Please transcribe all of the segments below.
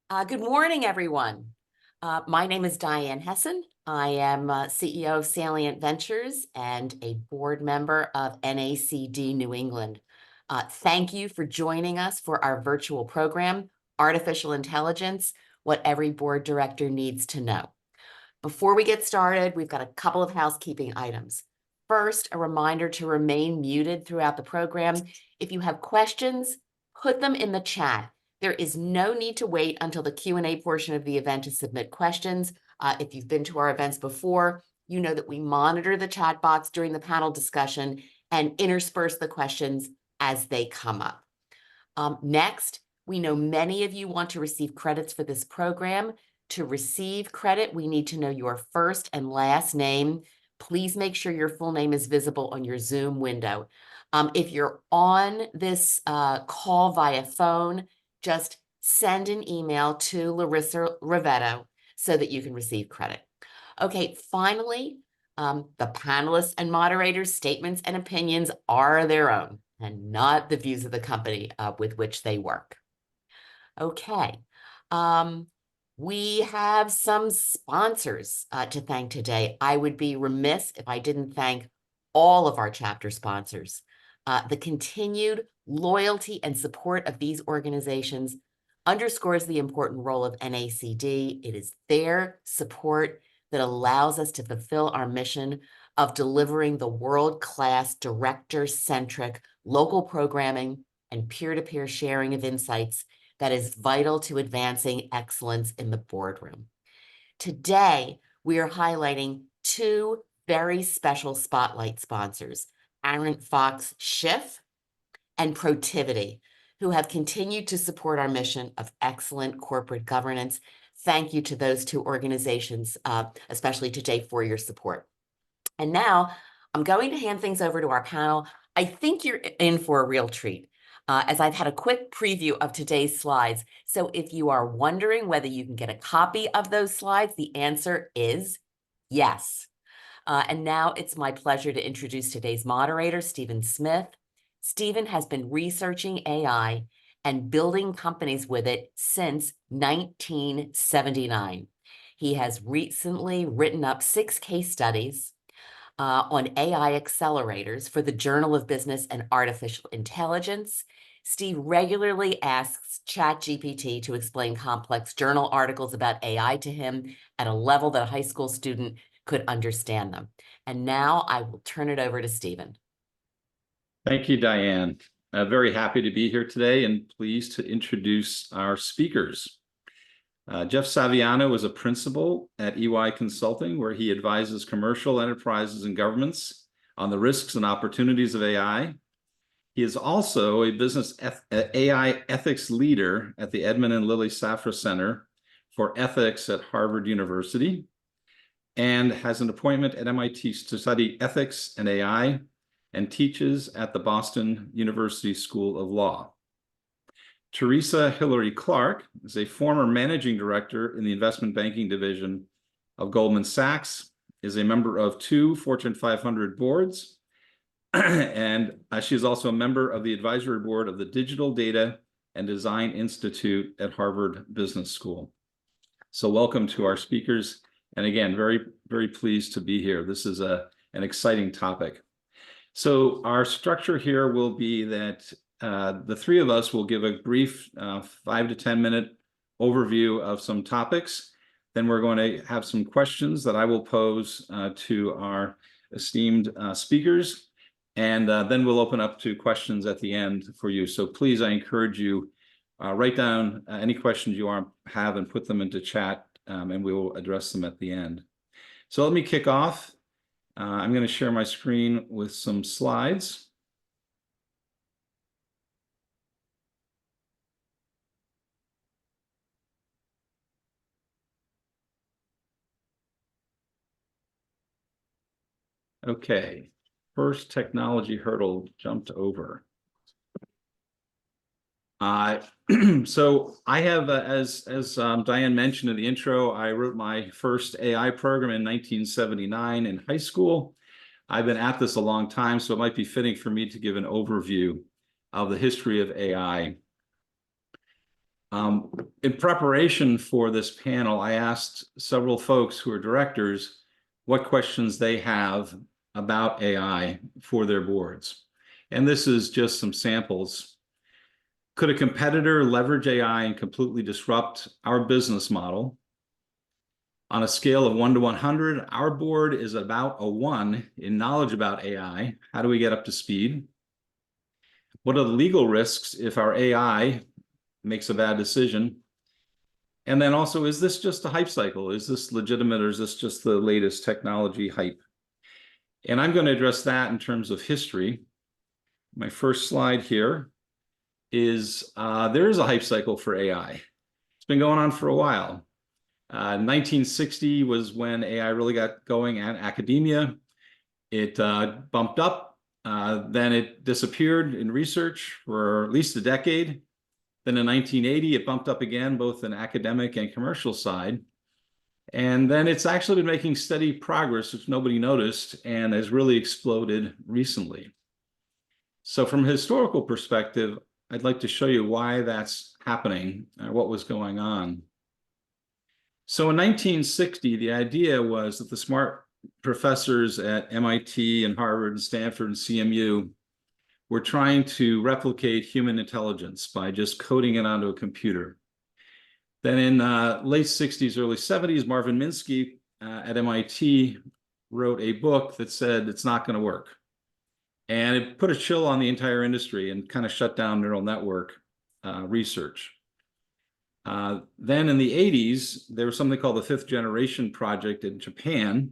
Good morning, everyone. My name is Diane Hessen. I am CEO of Salient Ventures and a board member of NACD New England. Thank you for joining us for our virtual program, Artificial Intelligence, What Every Board Director Needs to Know. Before we get started, we've got a couple of housekeeping items. First, a reminder to remain muted throughout the program. If you have questions, put them in the chat. There is no need to wait until the Q&A portion of the event to submit questions. If you've been to our events before, you know that we monitor the chat box during the panel discussion and intersperse the questions as they come up. Next, we know many of you want to receive credits for this program. To receive credit, we need to know your first and last name. Please make sure your full name is visible on your Zoom window. If you're on this call via phone, just send an email to Larissa Rivetto so that you can receive credit. Okay, finally, the panelists and moderators' statements and opinions are their own and not the views of the company with which they work. Okay. We have some sponsors to thank today. I would be remiss if I didn't thank all of our chapter sponsors. The continued loyalty and support of these organizations underscores the important role of NACD. It is their support that allows us to fulfill our mission of delivering the world-class, director-centric local programming and peer-to-peer sharing of insights that is vital to advancing excellence in the boardroom. Today, we are highlighting two very special spotlight sponsors, Arent Fox Schiff and Protiviti, who have continued to support our mission of excellent corporate governance. Thank you to those two organizations, especially today, for your support. And now I'm going to hand things over to our panel. I think you're in for a real treat. As I've had a quick preview of today's slides. So if you are wondering whether you can get a copy of those slides, the answer is yes. And now it's my pleasure to introduce today's moderator, Stephen Smith. Stephen has been researching AI and building companies with it since 1979. He has recently written up 6 case studies on AI accelerators for the Journal of Business and Artificial Intelligence. Steve regularly asks ChatGPT to explain complex journal articles about AI to him at a level that a high school student could understand them. And now I will turn it over to Stephen. Thank you, Diane. Very happy to be here today and pleased to introduce our speakers. Jeff Saviano is a principal at EY Consulting, where he advises commercial enterprises and governments on the risks and opportunities of AI. He is also a business AI ethics leader at the Edmund and Lily Safra Center for Ethics at Harvard University, and has an appointment at MIT to study ethics and AI, and teaches at the Boston University School of Law. Teresa Hillary Clark is a former managing director in the investment banking division of Goldman Sachs, is a member of 2 Fortune 500 boards, and she is also a member of the advisory board of the Digital Data and Design Institute at Harvard Business School. So welcome to our speakers. And again, very, very pleased to be here. This is an exciting topic. So our structure here will be that the 3 of us will give a brief 5 to 10 minute overview of some topics. Then we're going to have some questions that I will pose to our esteemed speakers. And then we'll open up to questions at the end for you. So please, I encourage you, write down any questions you have and put them into chat, and we will address them at the end. So let me kick off. I'm going to share my screen with some slides. Okay, first technology hurdle jumped over. So I have, as Diane mentioned in the intro, I wrote my first AI program in 1979 in high school. I've been at this a long time, so it might be fitting for me to give an overview of the history of AI. In preparation for this panel, I asked several folks who are directors what questions they have about AI for their boards. And this is just some samples. Could a competitor leverage AI and completely disrupt our business model? On a scale of 1 to 100, our board is about a 1 in knowledge about AI. How do we get up to speed? What are the legal risks if our AI makes a bad decision? And then also, is this just a hype cycle? Is this legitimate, or is this just the latest technology hype? And I'm going to address that in terms of history. My first slide here is there is a hype cycle for AI. It's been going on for a while. 1960 was when AI really got going at academia. It bumped up, then it disappeared in research for at least a decade. Then in 1980, it bumped up again, both in academic and commercial side. And then it's actually been making steady progress, which nobody noticed, and has really exploded recently. So from a historical perspective, I'd like to show you why that's happening, what was going on. So in 1960, the idea was that the smart professors at MIT and Harvard and Stanford and CMU were trying to replicate human intelligence by just coding it onto a computer. Then in late 60s, early 70s, Marvin Minsky at MIT wrote a book that said it's not going to work. And it put a chill on the entire industry and kind of shut down neural network research. Then in the 80s, there was something called the Fifth Generation Project in Japan,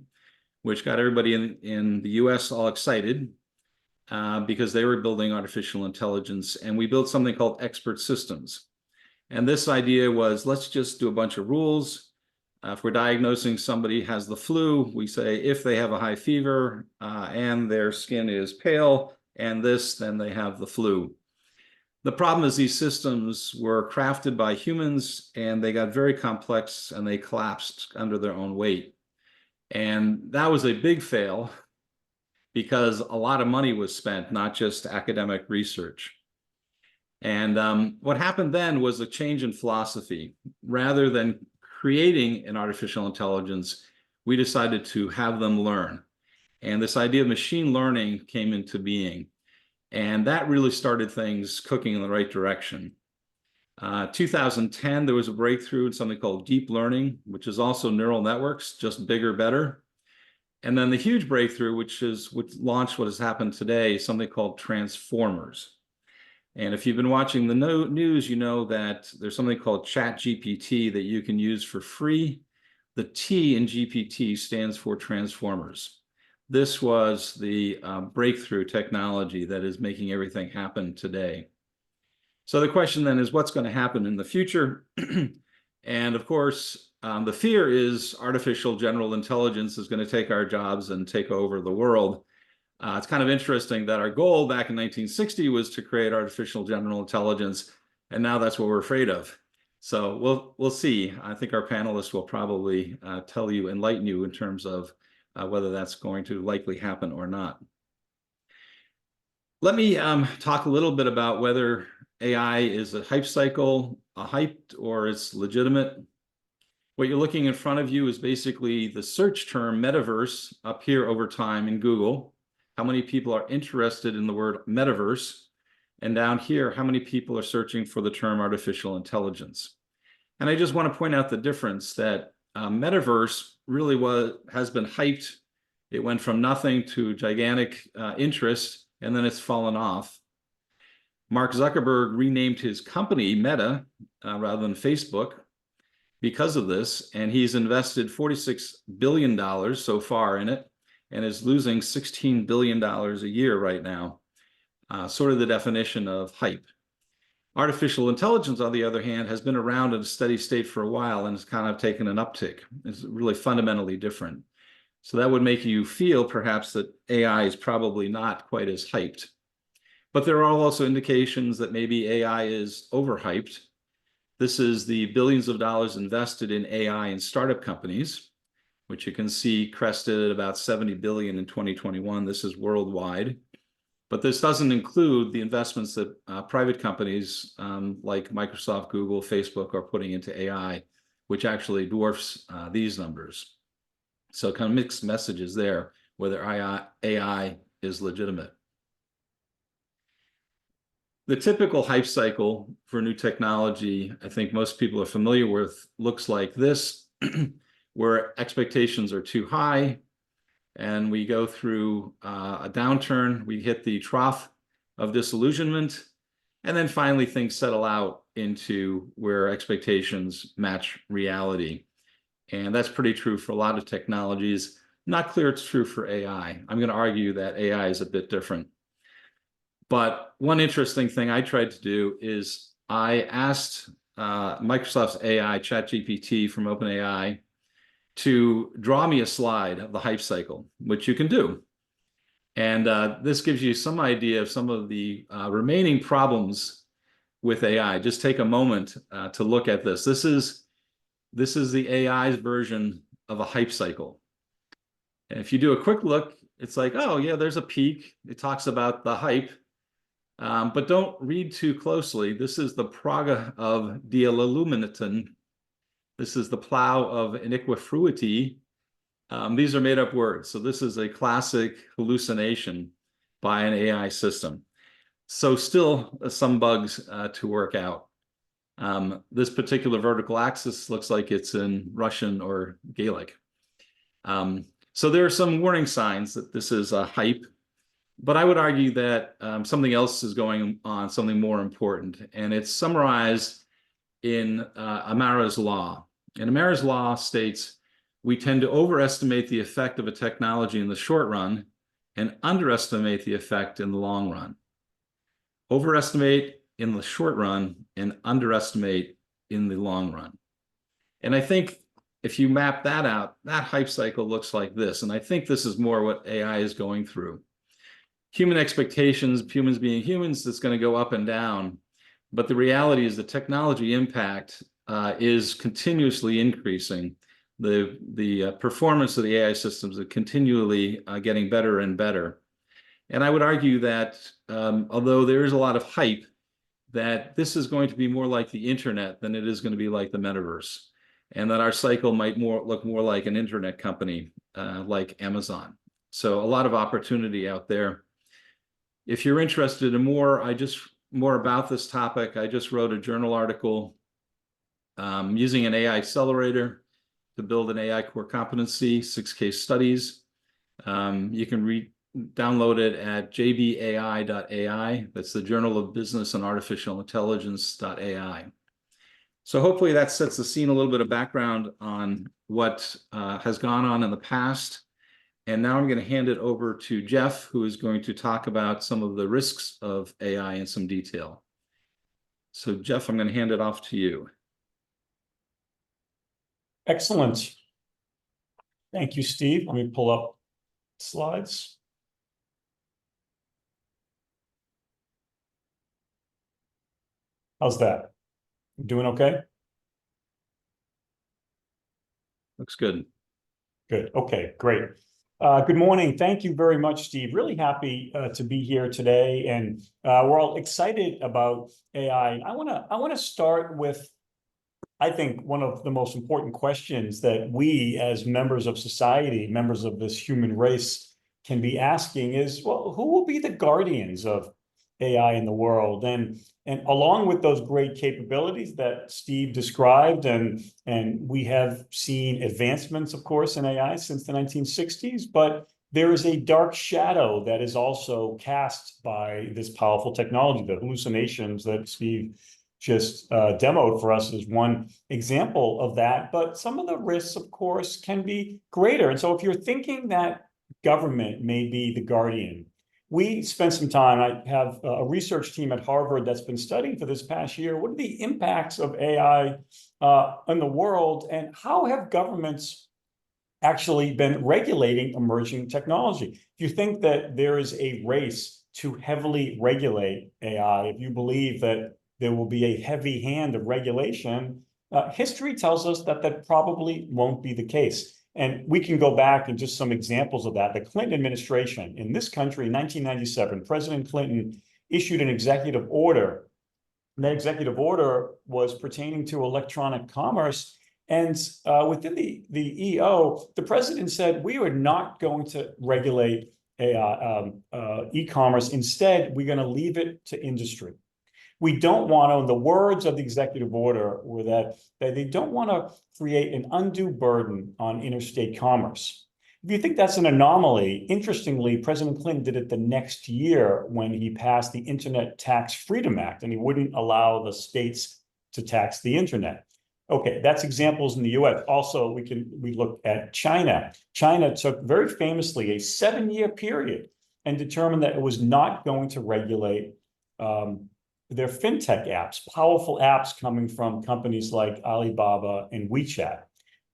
which got everybody in the US all excited because they were building artificial intelligence. And we built something called expert systems. And this idea was, let's just do a bunch of rules. If we're diagnosing somebody has the flu, we say if they have a high fever and their skin is pale and this, then they have the flu. The problem is these systems were crafted by humans and they got very complex and they collapsed under their own weight. And that was a big fail because a lot of money was spent, not just academic research. And what happened then was a change in philosophy. Rather than creating an artificial intelligence, we decided to have them learn. And this idea of machine learning came into being. And that really started things cooking in the right direction. 2010, there was a breakthrough in something called deep learning, which is also neural networks, just bigger, better. And then the huge breakthrough, which launched what has happened today, is something called transformers. And if you've been watching the news, you know that there's something called ChatGPT that you can use for free. The T in GPT stands for transformers. This was the breakthrough technology that is making everything happen today. So the question then is, what's going to happen in the future? And of course, the fear is artificial general intelligence is going to take our jobs and take over the world. It's kind of interesting that our goal back in 1960 was to create artificial general intelligence, and now that's what we're afraid of. So we'll see. I think our panelists will probably enlighten you in terms of whether that's going to likely happen or not. Let me talk a little bit about whether AI is a hype cycle, a hype, or it's legitimate. What you're looking in front of you is basically the search term metaverse up here over time in Google. How many people are interested in the word metaverse? And down here, how many people are searching for the term artificial intelligence? And I just want to point out the difference that metaverse really has been hyped. It went from nothing to gigantic interest, and then it's fallen off. Mark Zuckerberg renamed his company Meta rather than Facebook because of this, and he's invested $46 billion so far in it and is losing $16 billion a year right now. Sort of the definition of hype. Artificial intelligence, on the other hand, has been around in a steady state for a while and has kind of taken an uptick. It's really fundamentally different. So that would make you feel perhaps that AI is probably not quite as hyped. But there are also indications that maybe AI is overhyped. This is the billions of dollars invested in AI in startup companies, which you can see crested at about 70 billion in 2021. This is worldwide. But this doesn't include the investments that private companies like Microsoft, Google, Facebook are putting into AI, which actually dwarfs these numbers. So kind of mixed messages there, whether AI is legitimate. The typical hype cycle for new technology, I think most people are familiar with, looks like this, where expectations are too high, and we go through a downturn, we hit the trough of disillusionment, and then finally things settle out into where expectations match reality. And that's pretty true for a lot of technologies. Not clear it's true for AI. I'm going to argue that AI is a bit different. But one interesting thing I tried to do is I asked Microsoft's AI, ChatGPT from OpenAI, to draw me a slide of the hype cycle, which you can do. And this gives you some idea of some of the remaining problems with AI. Just take a moment to look at this. This is the AI's version of a hype cycle. And if you do a quick look, it's like, oh yeah, there's a peak. It talks about the hype. But don't read too closely. This is the praga of diilluminatin. This is the plow of iniquity. These are made up words. So this is a classic hallucination by an AI system. So still some bugs to work out. This particular vertical axis looks like it's in Russian or Gaelic. So there are some warning signs that this is a hype. But I would argue that something else is going on, something more important, and it's summarized in Amara's law. And Amara's law states, we tend to overestimate the effect of a technology in the short run and underestimate the effect in the long run. Overestimate in the short run and underestimate in the long run. And I think if you map that out, that hype cycle looks like this. And I think this is more what AI is going through. Human expectations, humans being humans, that's going to go up and down. But the reality is the technology impact is continuously increasing. The performance of the AI systems are continually getting better and better. And I would argue that although there is a lot of hype, that this is going to be more like the internet than it is going to be like the metaverse. And that our cycle might look more like an internet company like Amazon. So a lot of opportunity out there. If you're interested in more about this topic, I just wrote a journal article using an AI accelerator to build an AI core competency, 6 case studies. You can download it at jbai.ai. That's the Journal of Business and Artificial Intelligence.ai. So hopefully that sets the scene, a little bit of background on what has gone on in the past. And now I'm going to hand it over to Jeff, who is going to talk about some of the risks of AI in some detail. So Jeff, I'm going to hand it off to you. Excellent. Thank you, Steve. Let me pull up slides. How's that? Doing okay? Looks good. Good. Okay, great. Good morning. Thank you very much, Steve. Really happy to be here today, and we're all excited about AI. I want to start with, I think, one of the most important questions that we, as members of society, members of this human race, can be asking is, well, who will be the guardians of AI in the world? And along with those great capabilities that Steve described, and we have seen advancements, of course, in AI since the 1960s, but there is a dark shadow that is also cast by this powerful technology. The hallucinations that Steve just demoed for us is one example of that, but some of the risks, of course, can be greater. And so if you're thinking that government may be the guardian, we spent some time, I have a research team at Harvard that's been studying for this past year, what are the impacts of AI in the world, and how have governments actually been regulating emerging technology? If you think that there is a race to heavily regulate AI, if you believe that there will be a heavy hand of regulation, history tells us that that probably won't be the case. And we can go back and just some examples of that. The Clinton administration in this country in 1997, President Clinton issued an executive order. And that executive order was pertaining to electronic commerce. And within the EO, the president said, we are not going to regulate e-commerce. Instead, we're going to leave it to industry. We don't want to, in the words of the executive order, were that they don't want to create an undue burden on interstate commerce. If you think that's an anomaly, interestingly, President Clinton did it the next year when he passed the Internet Tax Freedom Act, and he wouldn't allow the states to tax the internet. Okay, that's examples in the US. Also, we look at China. China took very famously a 7-year period and determined that it was not going to regulate their fintech apps, powerful apps coming from companies like Alibaba and WeChat.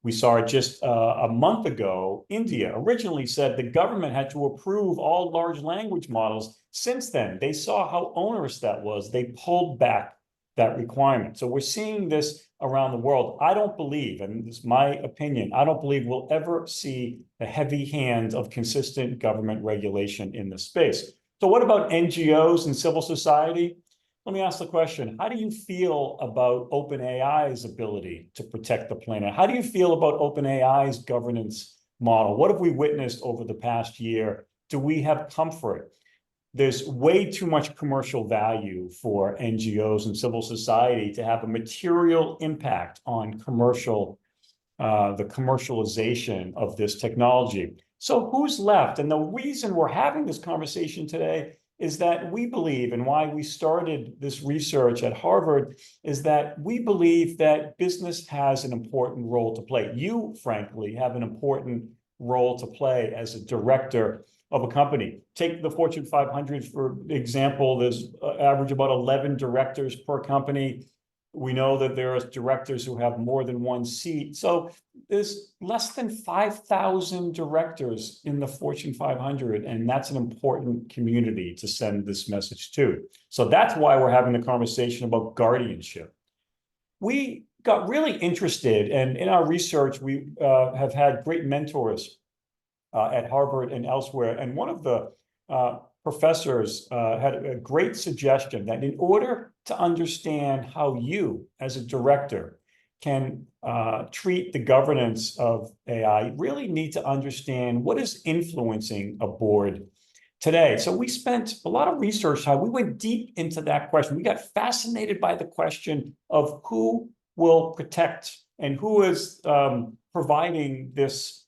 We saw it just a month ago. India originally said the government had to approve all large language models. Since then, they saw how onerous that was. They pulled back that requirement. So we're seeing this around the world. I don't believe, and this is my opinion, I don't believe we'll ever see a heavy hand of consistent government regulation in this space. So what about NGOs and civil society? Let me ask the question, how do you feel about OpenAI's ability to protect the planet? How do you feel about OpenAI's governance model? What have we witnessed over the past year? Do we have comfort? There's way too much commercial value for NGOs and civil society to have a material impact on the commercialization of this technology. So who's left? And the reason we're having this conversation today is that we believe, and why we started this research at Harvard, is that we believe that business has an important role to play. You, frankly, have an important role to play as a director of a company. Take the Fortune 500, for example. There's average about 11 directors per company. We know that there are directors who have more than one seat. So there's less than 5,000 directors in the Fortune 500, and that's an important community to send this message to. So that's why we're having the conversation about guardianship. We got really interested, and in our research, we have had great mentors at Harvard and elsewhere. And one of the professors had a great suggestion that in order to understand how you, as a director, can treat the governance of AI, you really need to understand what is influencing a board today. So we spent a lot of research time. We went deep into that question. We got fascinated by the question of who will protect and who is providing this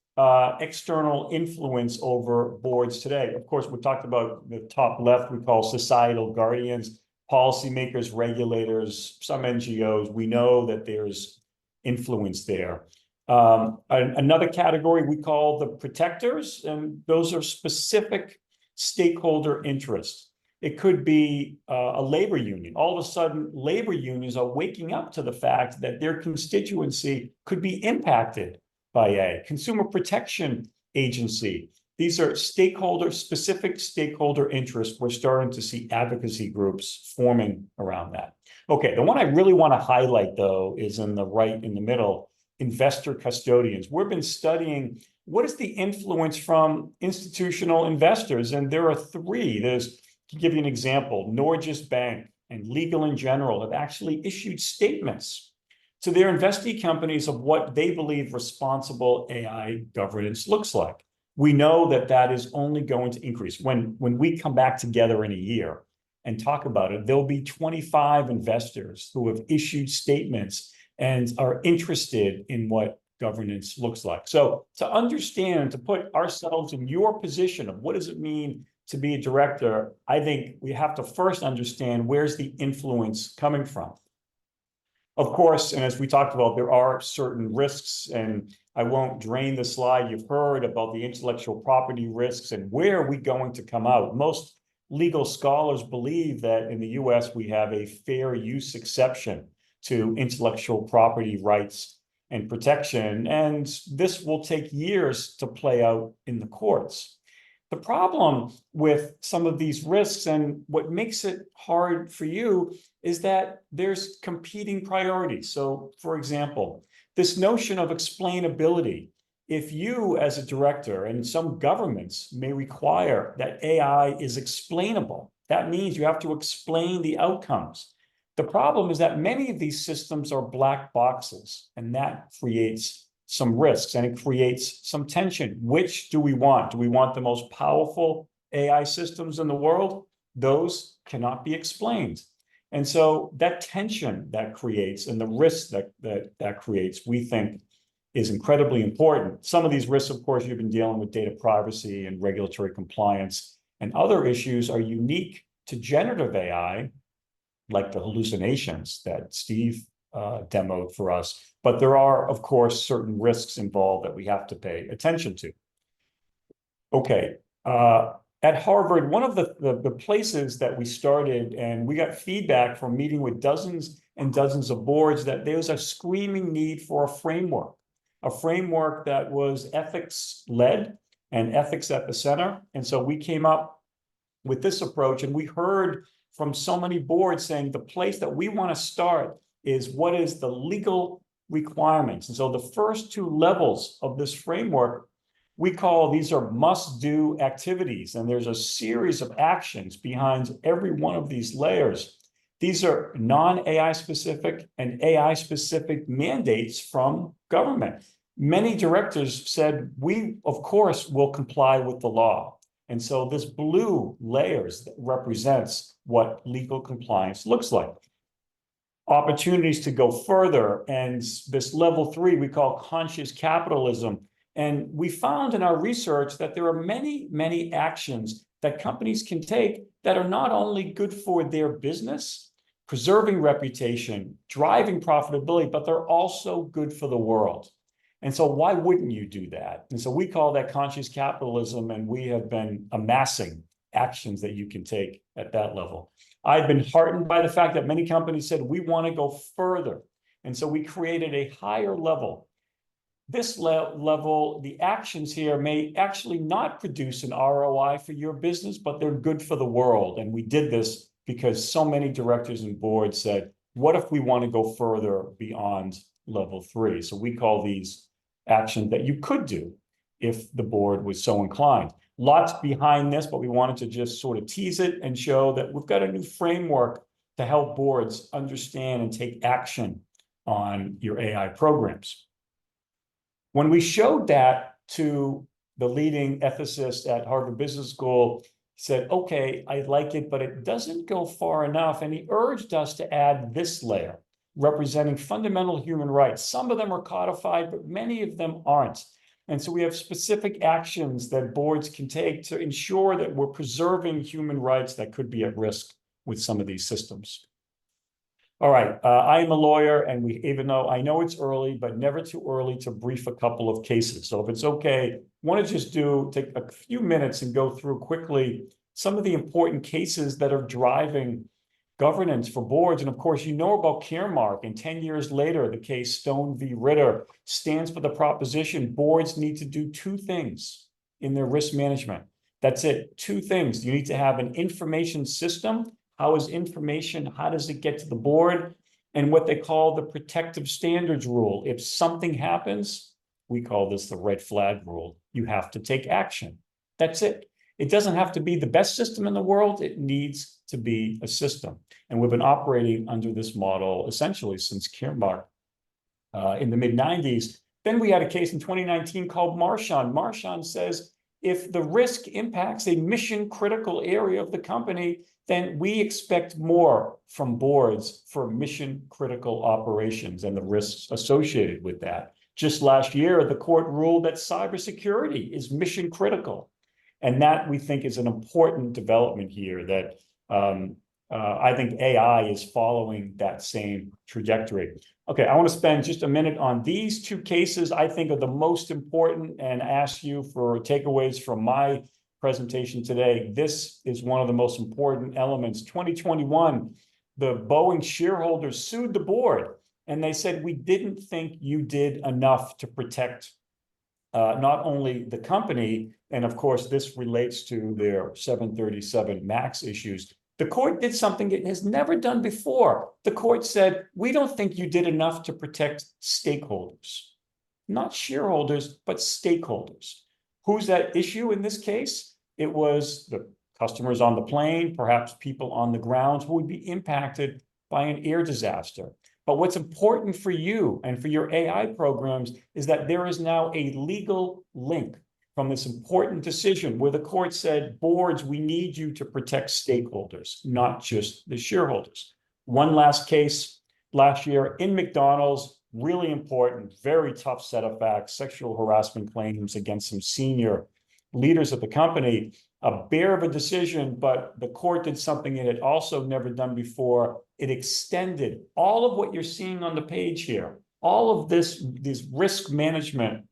external influence over boards today. Of course, we talked about the top left, we call societal guardians, policymakers, regulators, some NGOs. We know that there's influence there. Another category we call the protectors, and those are specific stakeholder interests. It could be a labor union. All of a sudden, labor unions are waking up to the fact that their constituency could be impacted by a consumer protection agency. These are specific stakeholder interests. We're starting to see advocacy groups forming around that. Okay, the one I really want to highlight, though, is in the right, in the middle, investor custodians. We've been studying what is the influence from institutional investors, and there are three. To give you an example, Norges Bank and Legal & General have actually issued statements to their investee companies of what they believe responsible AI governance looks like. We know that that is only going to increase. When we come back together in a year and talk about it, there'll be 25 investors who have issued statements and are interested in what governance looks like. So to understand, to put ourselves in your position of what does it mean to be a director, I think we have to first understand where's the influence coming from. Of course, and as we talked about, there are certain risks, and I won't drain the slide. You've heard about the intellectual property risks and where are we going to come out. Most legal scholars believe that in the US, we have a fair use exception to intellectual property rights and protection, and this will take years to play out in the courts. The problem with some of these risks, and what makes it hard for you, is that there's competing priorities. So, for example, this notion of explainability if you as a director, and some governments may require that AI is explainable, that means you have to explain the outcomes. The problem is that many of these systems are black boxes, and that creates some risks and it creates some tension. Which do we want? Do we want the most powerful AI systems in the world? Those cannot be explained. And so that tension that creates and the risk that creates, we think, is incredibly important. Some of these risks, of course, you've been dealing with data privacy and regulatory compliance, and other issues are unique to generative AI, like the hallucinations that Steve demoed for us. But there are, of course, certain risks involved that we have to pay attention to. Okay, at Harvard, one of the places that we started, and we got feedback from meeting with dozens and dozens of boards, that there's a screaming need for a framework that was ethics-led and ethics at the center. And so we came up with this approach, and we heard from so many boards saying the place that we want to start is what is the legal requirements. And so the first two levels of this framework, we call, these are must-do activities, and there's a series of actions behind every one of these layers. These are non-AI specific and AI specific mandates from government. Many directors said, we, of course, will comply with the law. And so this blue layers represents what legal compliance looks like. Opportunities to go further, and this level 3 we call conscious capitalism. And we found in our research that there are many, many actions that companies can take that are not only good for their business, preserving reputation, driving profitability, but they're also good for the world. And so why wouldn't you do that? And so we call that conscious capitalism, and we have been amassing actions that you can take at that level. I've been heartened by the fact that many companies said, we want to go further. And so we created a higher level. This level, the actions here may actually not produce an ROI for your business, but they're good for the world. And we did this because so many directors and boards said, what if we want to go further beyond level 3? So we call these actions that you could do if the board was so inclined. Lots behind this, but we wanted to just sort of tease it and show that we've got a new framework to help boards understand and take action on your AI programs. When we showed that to the leading ethicist at Harvard Business School, he said, okay, I like it, but it doesn't go far enough. And he urged us to add this layer, representing fundamental human rights. Some of them are codified, but many of them aren't. And so we have specific actions that boards can take to ensure that we're preserving human rights that could be at risk with some of these systems. All right, I am a lawyer, and even though I know it's early, but never too early to brief a couple of cases. So if it's okay, I want to just take a few minutes and go through quickly some of the important cases that are driving governance for boards. And of course, you know about Caremark, and 10 years later, the case Stone v. Ritter stands for the proposition boards need to do two things in their risk management. That's it, two things. You need to have an information system. How is information, how does it get to the board? And what they call the protective standards rule. If something happens, we call this the red flag rule. You have to take action. That's it. It doesn't have to be the best system in the world. It needs to be a system. And we've been operating under this model essentially since Caremark in the mid-90s. Then we had a case in 2019 called Marchon. Marchon says, if the risk impacts a mission-critical area of the company, then we expect more from boards for mission-critical operations and the risks associated with that. Just last year, the court ruled that cybersecurity is mission-critical. And that, we think, is an important development here, that I think AI is following that same trajectory. Okay, I want to spend just a minute on these two cases I think are the most important, and ask you for takeaways from my presentation today. This is one of the most important elements. 2021, the Boeing shareholders sued the board, and they said, we didn't think you did enough to protect not only the company, and of course, this relates to their 737 MAX issues. The court did something it has never done before. The court said, we don't think you did enough to protect stakeholders. not shareholders, but stakeholders. Who's at issue in this case? It was the customers on the plane, perhaps people on the ground who would be impacted by an air disaster. But what's important for you and for your AI programs is that there is now a legal link from this important decision where the court said, boards, we need you to protect stakeholders, not just the shareholders. One last case last year in McDonald's, really important, very tough set of facts, sexual harassment claims against some senior leaders of the company, a bear of a decision, but the court did something it had also never done before. It extended all of what you're seeing on the page here, all of this risk management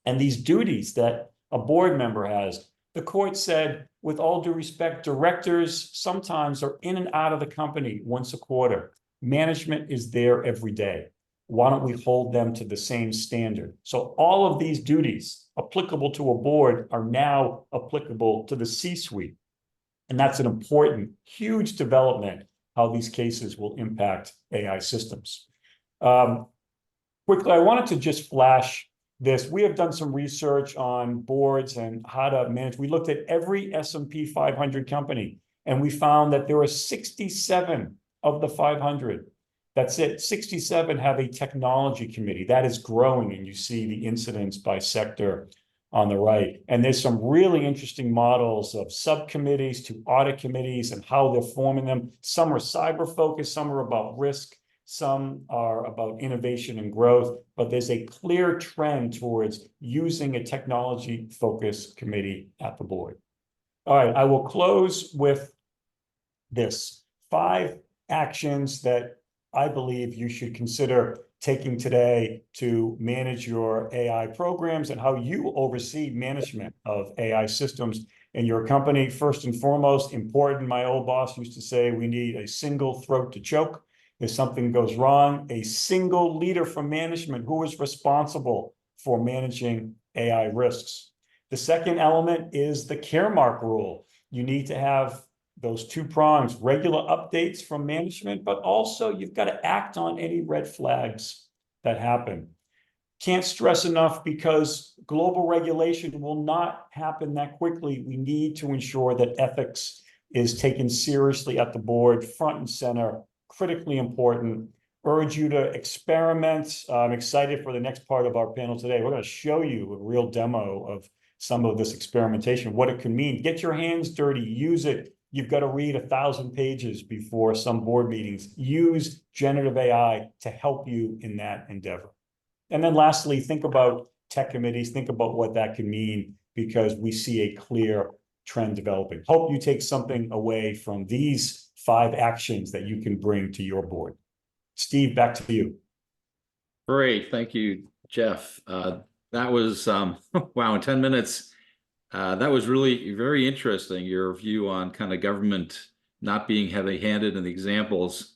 and these duties that a board member has. The court said, with all due respect, directors sometimes are in and out of the company once a quarter. Management is there every day. Why don't we hold them to the same standard? So all of these duties applicable to a board are now applicable to the C-suite. And that's an important, huge development, how these cases will impact AI systems. Quickly, I wanted to just flash this. We have done some research on boards and how to manage. We looked at every S&P 500 company, and we found that there are 67 of the 500. That's it. 67 have a technology committee. That is growing, and you see the incidents by sector on the right. And there's some really interesting models of subcommittees to audit committees and how they're forming them. Some are cyber focused, some are about risk, some are about innovation and growth, but there's a clear trend towards using a technology focused committee at the board. All right, I will close with this: 5 actions that I believe you should consider taking today to manage your AI programs and how you oversee management of AI systems in your company. First and foremost, important, my old boss used to say, we need a single throat to choke. If something goes wrong, a single leader from management who is responsible for managing AI risks. The second element is the Caremark rule. You need to have those 2 prongs, regular updates from management, but also you've got to act on any red flags that happen. Can't stress enough, because global regulation will not happen that quickly. We need to ensure that ethics is taken seriously at the board, front and center, critically important. Urge you to experiment. I'm excited for the next part of our panel today. We're going to show you a real demo of some of this experimentation, what it can mean. Get your hands dirty, use it. You've got to read 1,000 pages before some board meetings. Use generative AI to help you in that endeavor. And then lastly, think about tech committees. Think about what that can mean, because we see a clear trend developing. Hope you take something away from these 5 actions that you can bring to your board. Steve, back to you. Great. Thank you, Jeff. That was, wow, in 10 minutes. That was really very interesting, your view on kind of government not being heavy-handed, and the examples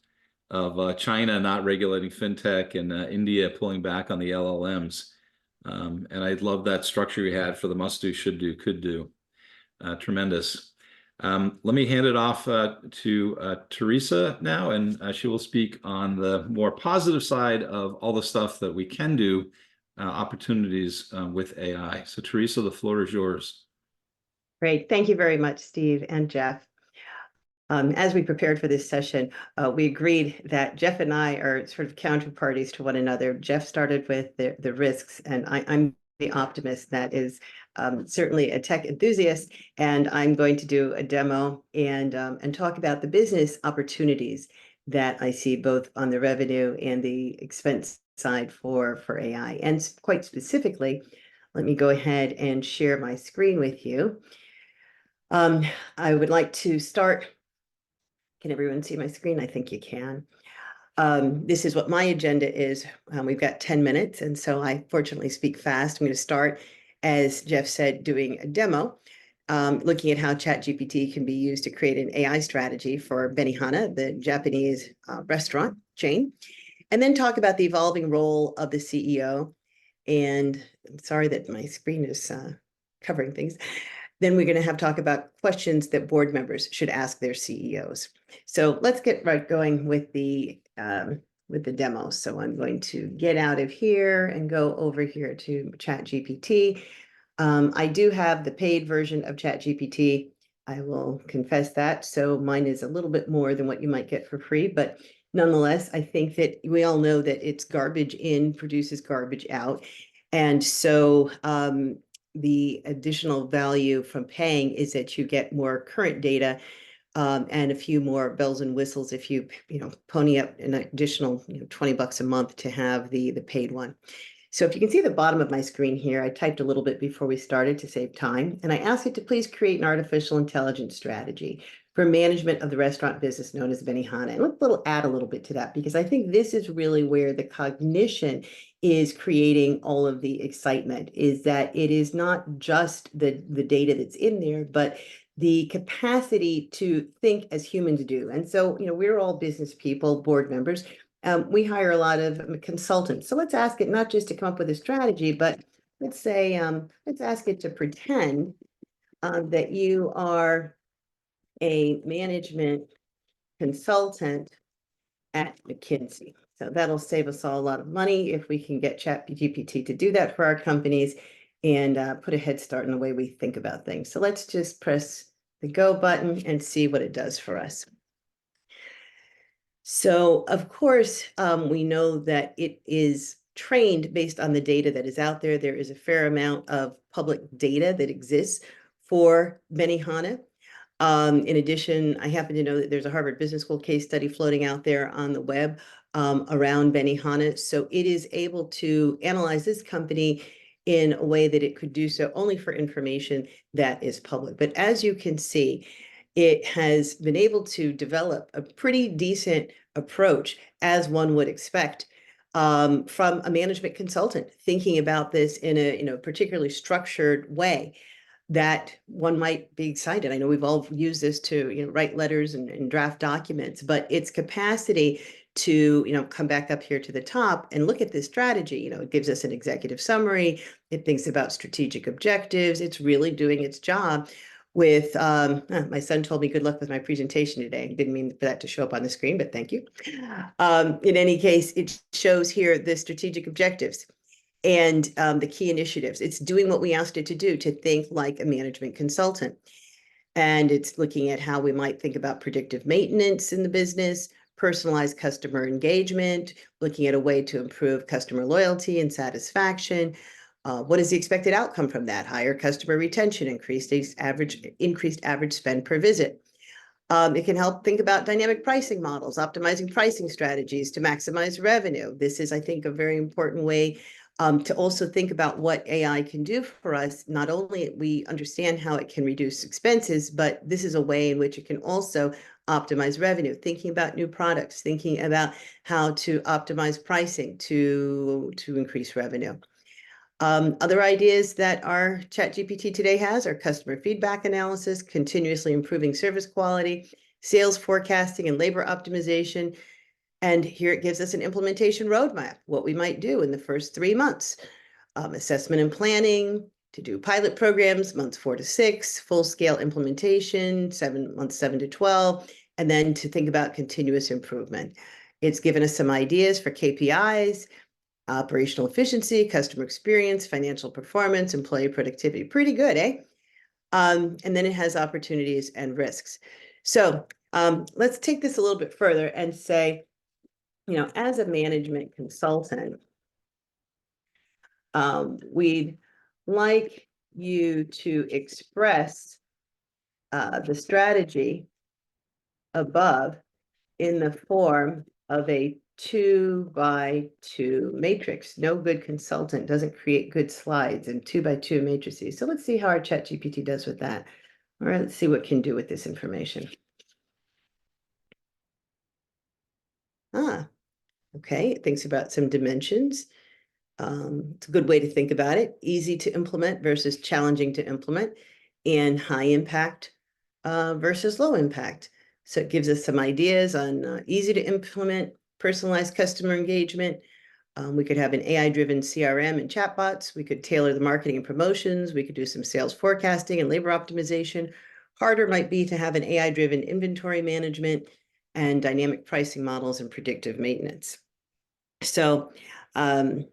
of China not regulating fintech and India pulling back on the LLMs. And I love that structure you had for the must do, should do, could do. Tremendous. Let me hand it off to Teresa now, and she will speak on the more positive side of all the stuff that we can do, opportunities with AI. So Teresa, the floor is yours. Great. Thank you very much, Steve and Jeff. As we prepared for this session, we agreed that Jeff and I are sort of counterparties to one another. Jeff started with the risks, and I'm the optimist that is certainly a tech enthusiast, and I'm going to do a demo and talk about the business opportunities that I see both on the revenue and the expense side for AI. And quite specifically, let me go ahead and share my screen with you. I would like to start. Can everyone see my screen? I think you can. This is what my agenda is. We've got 10 minutes, and so I fortunately speak fast. I'm going to start, as Jeff said, doing a demo, looking at how ChatGPT can be used to create an AI strategy for Benihana, the Japanese restaurant chain, and then talk about the evolving role of the CEO. And I'm sorry that my screen is covering things. Then we're going to have talk about questions that board members should ask their CEOs. So let's get right going with the with the demo. So I'm going to get out of here and go over here to ChatGPT. I do have the paid version of ChatGPT. I will confess that. So mine is a little bit more than what you might get for free, but nonetheless, I think that we all know that it's garbage in produces garbage out. And so the additional value from paying is that you get more current data and a few more bells and whistles if you pony up an additional $20 a month to have the paid one. So if you can see the bottom of my screen here, I typed a little bit before we started to save time, and I asked it to please create an artificial intelligence strategy for management of the restaurant business known as Benihana. And let's add a little bit to that, because I think this is really where the cognition is creating all of the excitement, is that it is not just the data that's in there, but the capacity to think as humans do. And so, we're all business people, board members. We hire a lot of consultants. So let's ask it not just to come up with a strategy, but let's say, let's ask it to pretend that you are a management consultant at McKinsey. So that'll save us all a lot of money if we can get ChatGPT to do that for our companies and put a head start in the way we think about things. So let's just press the go button and see what it does for us. So of course, we know that it is trained based on the data that is out there. There is a fair amount of public data that exists for Benihana. In addition, I happen to know that there's a Harvard Business School case study floating out there on the web around Benihana. So it is able to analyze this company in a way that it could do so only for information that is public. But as you can see, it has been able to develop a pretty decent approach, as one would expect, from a management consultant, thinking about this in a particularly structured way that one might be excited. I know we've all used this to write letters and draft documents, but its capacity to come back up here to the top and look at this strategy, it gives us an executive summary. It thinks about strategic objectives. It's really doing its job with my son told me good luck with my presentation today. Didn't mean for that to show up on the screen, but thank you. In any case, it shows here the strategic objectives and the key initiatives. It's doing what we asked it to do, to think like a management consultant. And it's looking at how we might think about predictive maintenance in the business, personalized customer engagement, looking at a way to improve customer loyalty and satisfaction. What is the expected outcome from that? Higher customer retention, increased average spend per visit. It can help think about dynamic pricing models, optimizing pricing strategies to maximize revenue. This is, I think, a very important way to also think about what AI can do for us. Not only we understand how it can reduce expenses, but this is a way in which it can also optimize revenue, thinking about new products, thinking about how to optimize pricing to increase revenue. Other ideas that our ChatGPT today has are customer feedback analysis, continuously improving service quality, sales forecasting, and labor optimization. And here it gives us an implementation roadmap, what we might do in the first 3 months. Assessment and planning, to do pilot programs, months 4 to 6, full-scale implementation, months 7 to 12, and then to think about continuous improvement. It's given us some ideas for KPIs, operational efficiency, customer experience, financial performance, employee productivity. Pretty good, eh? And then it has opportunities and risks. So let's take this a little bit further and say, as a management consultant, we'd like you to express the strategy above in the form of a 2x2 matrix. No good consultant doesn't create good slides in 2x2 matrices. So let's see how our ChatGPT does with that. All right, let's see what it can do with this information. Okay, it thinks about some dimensions. It's a good way to think about it. Easy to implement versus challenging to implement, and high impact versus low impact. So it gives us some ideas on easy to implement, personalized customer engagement. We could have an AI-driven CRM and chatbots. We could tailor the marketing and promotions. We could do some sales forecasting and labor optimization. Harder might be to have an AI-driven inventory management and dynamic pricing models and predictive maintenance. So in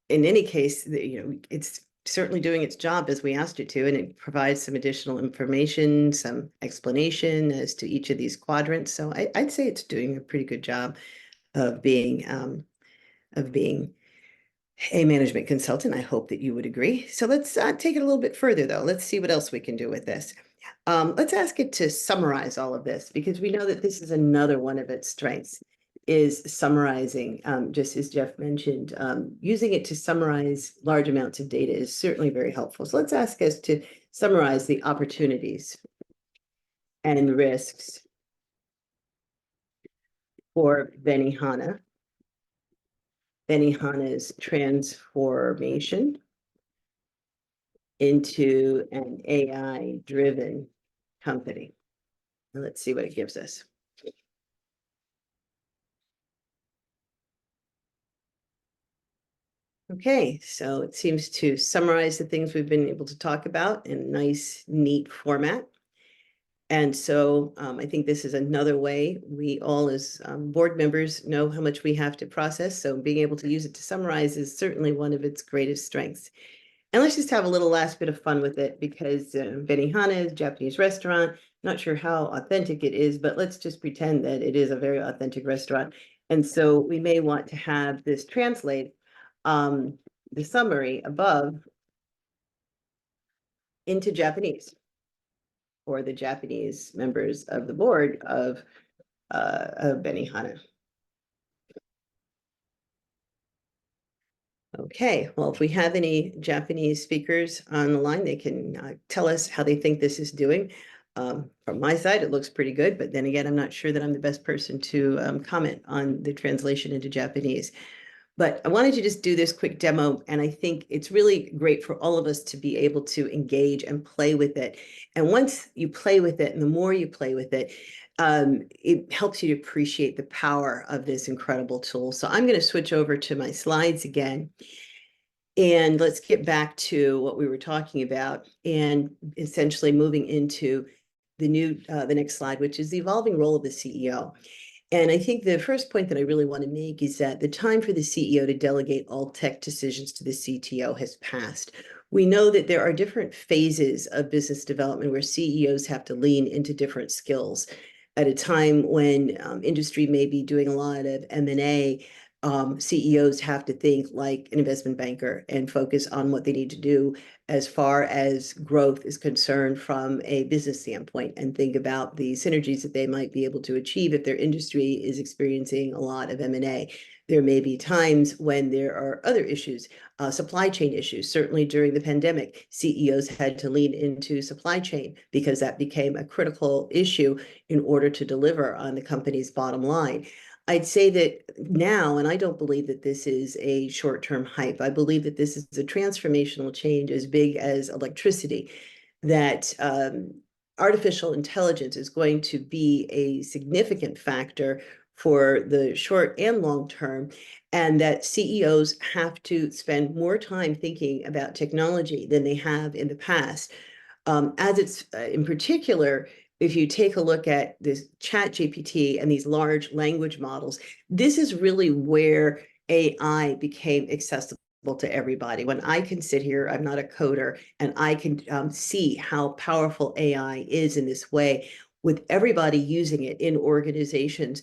any case, it's certainly doing its job as we asked it to, and it provides some additional information, some explanation as to each of these quadrants. So I'd say it's doing a pretty good job of being a management consultant. I hope that you would agree. So let's take it a little bit further, though. Let's see what else we can do with this. Let's ask it to summarize all of this, because we know that this is another one of its strengths, is summarizing. Just as Jeff mentioned, using it to summarize large amounts of data is certainly very helpful. So let's ask us to summarize the opportunities and risks for Benihana. Benihana's transformation into an AI-driven company. And let's see what it gives us. Okay, so it seems to summarize the things we've been able to talk about in a nice, neat format. And so I think this is another way we all as board members know how much we have to process. So being able to use it to summarize is certainly one of its greatest strengths. And let's just have a little last bit of fun with it, because Benihana is a Japanese restaurant. Not sure how authentic it is, but let's just pretend that it is a very authentic restaurant. And so we may want to have this translate the summary above into Japanese for the Japanese members of the board of Benihana. Okay, well, if we have any Japanese speakers on the line, they can tell us how they think this is doing. From my side, it looks pretty good, but then again, I'm not sure that I'm the best person to comment on the translation into Japanese. But I wanted to just do this quick demo, and I think it's really great for all of us to be able to engage and play with it. And once you play with it, and the more you play with it, it helps you to appreciate the power of this incredible tool. So I'm going to switch over to my slides again. And let's get back to what we were talking about, and essentially moving into the next slide, which is the evolving role of the CEO. And I think the first point that I really want to make is that the time for the CEO to delegate all tech decisions to the CTO has passed. We know that there are different phases of business development where CEOs have to lean into different skills. At a time when industry may be doing a lot of M&A, CEOs have to think like an investment banker and focus on what they need to do as far as growth is concerned from a business standpoint, and think about the synergies that they might be able to achieve if their industry is experiencing a lot of M&A. There may be times when there are other issues, supply chain issues. Certainly during the pandemic, CEOs had to lean into supply chain because that became a critical issue in order to deliver on the company's bottom line. I'd say that now, and I don't believe that this is a short-term hype, I believe that this is a transformational change as big as electricity, that artificial intelligence is going to be a significant factor for the short and long term, and that CEOs have to spend more time thinking about technology than they have in the past. As it's in particular, if you take a look at this ChatGPT and these large language models, this is really where AI became accessible to everybody. When I can sit here, I'm not a coder, and I can see how powerful AI is in this way, with everybody using it in organizations.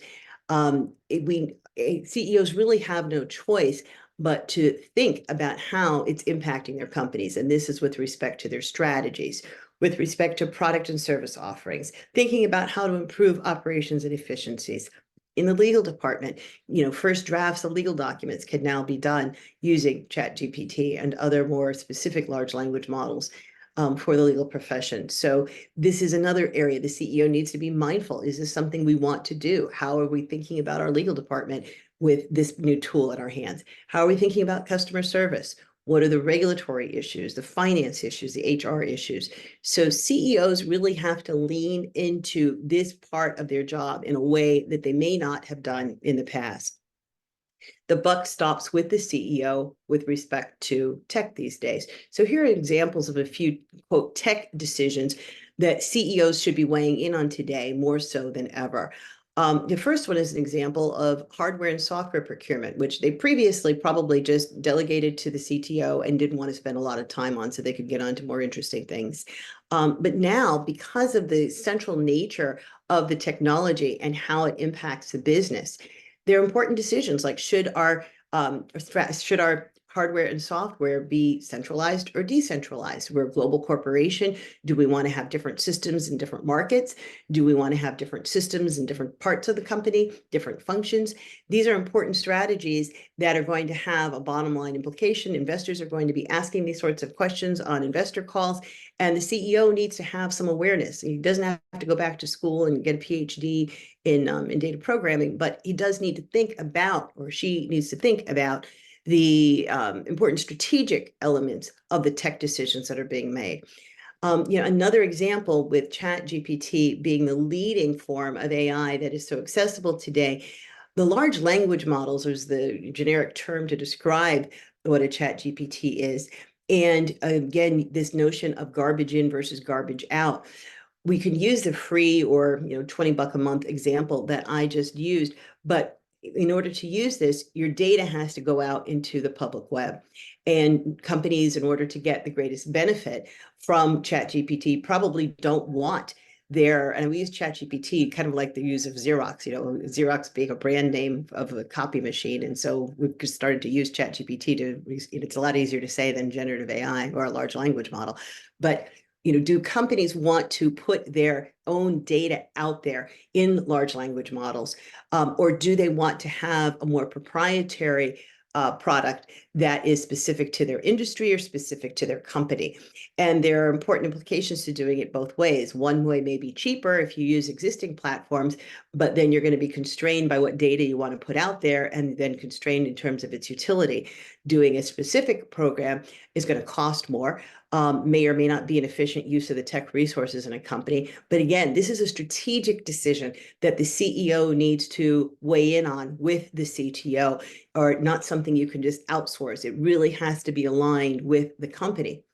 CEOs really have no choice but to think about how it's impacting their companies. And this is with respect to their strategies, with respect to product and service offerings, thinking about how to improve operations and efficiencies. In the legal department, first drafts of legal documents can now be done using ChatGPT and other more specific large language models for the legal profession. So this is another area the CEO needs to be mindful. Is this something we want to do? How are we thinking about our legal department with this new tool in our hands? How are we thinking about customer service? What are the regulatory issues, the finance issues, the HR issues? So CEOs really have to lean into this part of their job in a way that they may not have done in the past. The buck stops with the CEO with respect to tech these days. So here are examples of a few, quote, tech decisions that CEOs should be weighing in on today, more so than ever. The first one is an example of hardware and software procurement, which they previously probably just delegated to the CTO and didn't want to spend a lot of time on so they could get on to more interesting things. But now, because of the central nature of the technology and how it impacts the business, there are important decisions like should our hardware and software be centralized or decentralized? We're a global corporation. Do we want to have different systems in different markets? Do we want to have different systems in different parts of the company, different functions? These are important strategies that are going to have a bottom line implication. Investors are going to be asking these sorts of questions on investor calls, and the CEO needs to have some awareness. He doesn't have to go back to school and get a PhD in data programming, but he does need to think about, or she needs to think about, the important strategic elements of the tech decisions that are being made. Another example with ChatGPT being the leading form of AI that is so accessible today, the large language models is the generic term to describe what a ChatGPT is. And again, this notion of garbage in versus garbage out. We can use the free or $20 a month example that I just used, but in order to use this, your data has to go out into the public web. And companies, in order to get the greatest benefit from ChatGPT, probably don't want and we use ChatGPT kind of like the use of Xerox, Xerox being a brand name of a copy machine. And so we've just started to use ChatGPT it's a lot easier to say than generative AI or a large language model. But do companies want to put their own data out there in large language models? Or do they want to have a more proprietary product that is specific to their industry or specific to their company? And there are important implications to doing it both ways. One way may be cheaper if you use existing platforms, but then you're going to be constrained by what data you want to put out there and then constrained in terms of its utility. Doing a specific program is going to cost more. May or may not be an efficient use of the tech resources in a company. But again, this is a strategic decision that the CEO needs to weigh in on with the CTO, or not something you can just outsource. It really has to be aligned with the company.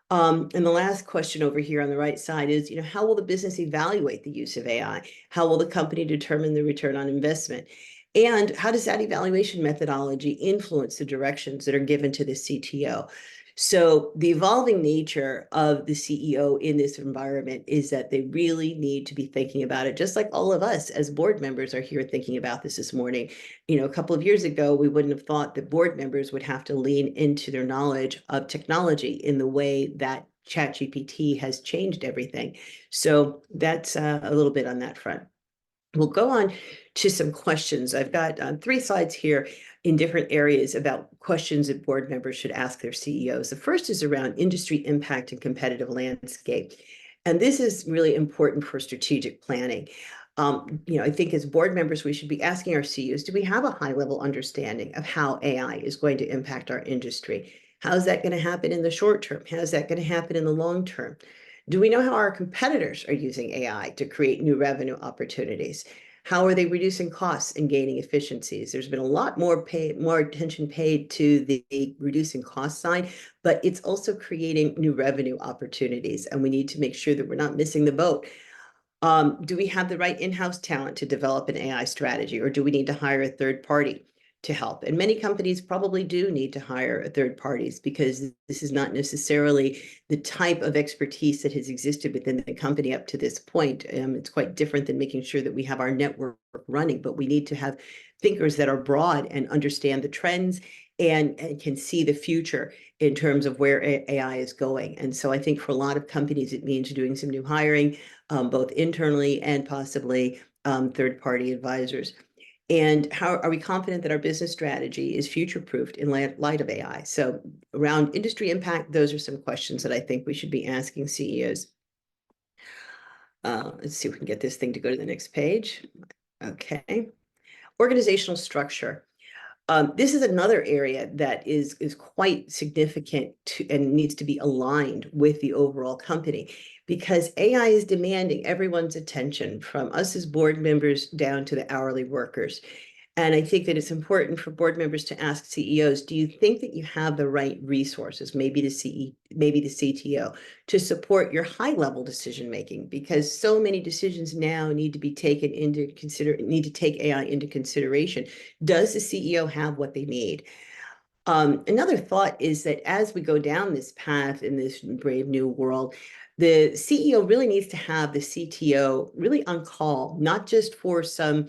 And the last question over here on the right side is, how will the business evaluate the use of AI? How will the company determine the return on investment? And how does that evaluation methodology influence the directions that are given to the CTO? So the evolving nature of the CEO in this environment is that they really need to be thinking about it, just like all of us as board members are here thinking about this morning. A couple of years ago, we wouldn't have thought that board members would have to lean into their knowledge of technology in the way that ChatGPT has changed everything. So that's a little bit on that front. We'll go on to some questions. I've got 3 slides here in different areas about questions that board members should ask their CEOs. The first is around industry impact and competitive landscape. And this is really important for strategic planning. I think as board members, we should be asking our CEOs, do we have a high-level understanding of how AI is going to impact our industry? How is that going to happen in the short term? How is that going to happen in the long term? Do we know how our competitors are using AI to create new revenue opportunities? How are they reducing costs and gaining efficiencies? There's been a lot more attention paid to the reducing cost side, but it's also creating new revenue opportunities, and we need to make sure that we're not missing the boat. Do we have the right in-house talent to develop an AI strategy, or do we need to hire a third party to help? And many companies probably do need to hire a third parties, because this is not necessarily the type of expertise that has existed within the company up to this point. It's quite different than making sure that we have our network running, but we need to have thinkers that are broad and understand the trends and can see the future in terms of where AI is going. And so I think for a lot of companies, it means doing some new hiring, both internally and possibly third-party advisors. And how are we confident that our business strategy is future-proofed in light of AI? So around industry impact, those are some questions that I think we should be asking CEOs. Let's see if we can get this thing to go to the next page. Okay. Organizational structure. This is another area that is quite significant and needs to be aligned with the overall company, because AI is demanding everyone's attention, from us as board members down to the hourly workers. And I think that it's important for board members to ask CEOs, do you think that you have the right resources, maybe maybe the CTO, to support your high-level decision-making? Because so many decisions now need to be taken into need to take AI into consideration. Does the CEO have what they need? Another thought is that as we go down this path in this brave new world, the CEO really needs to have the CTO really on call, not just for some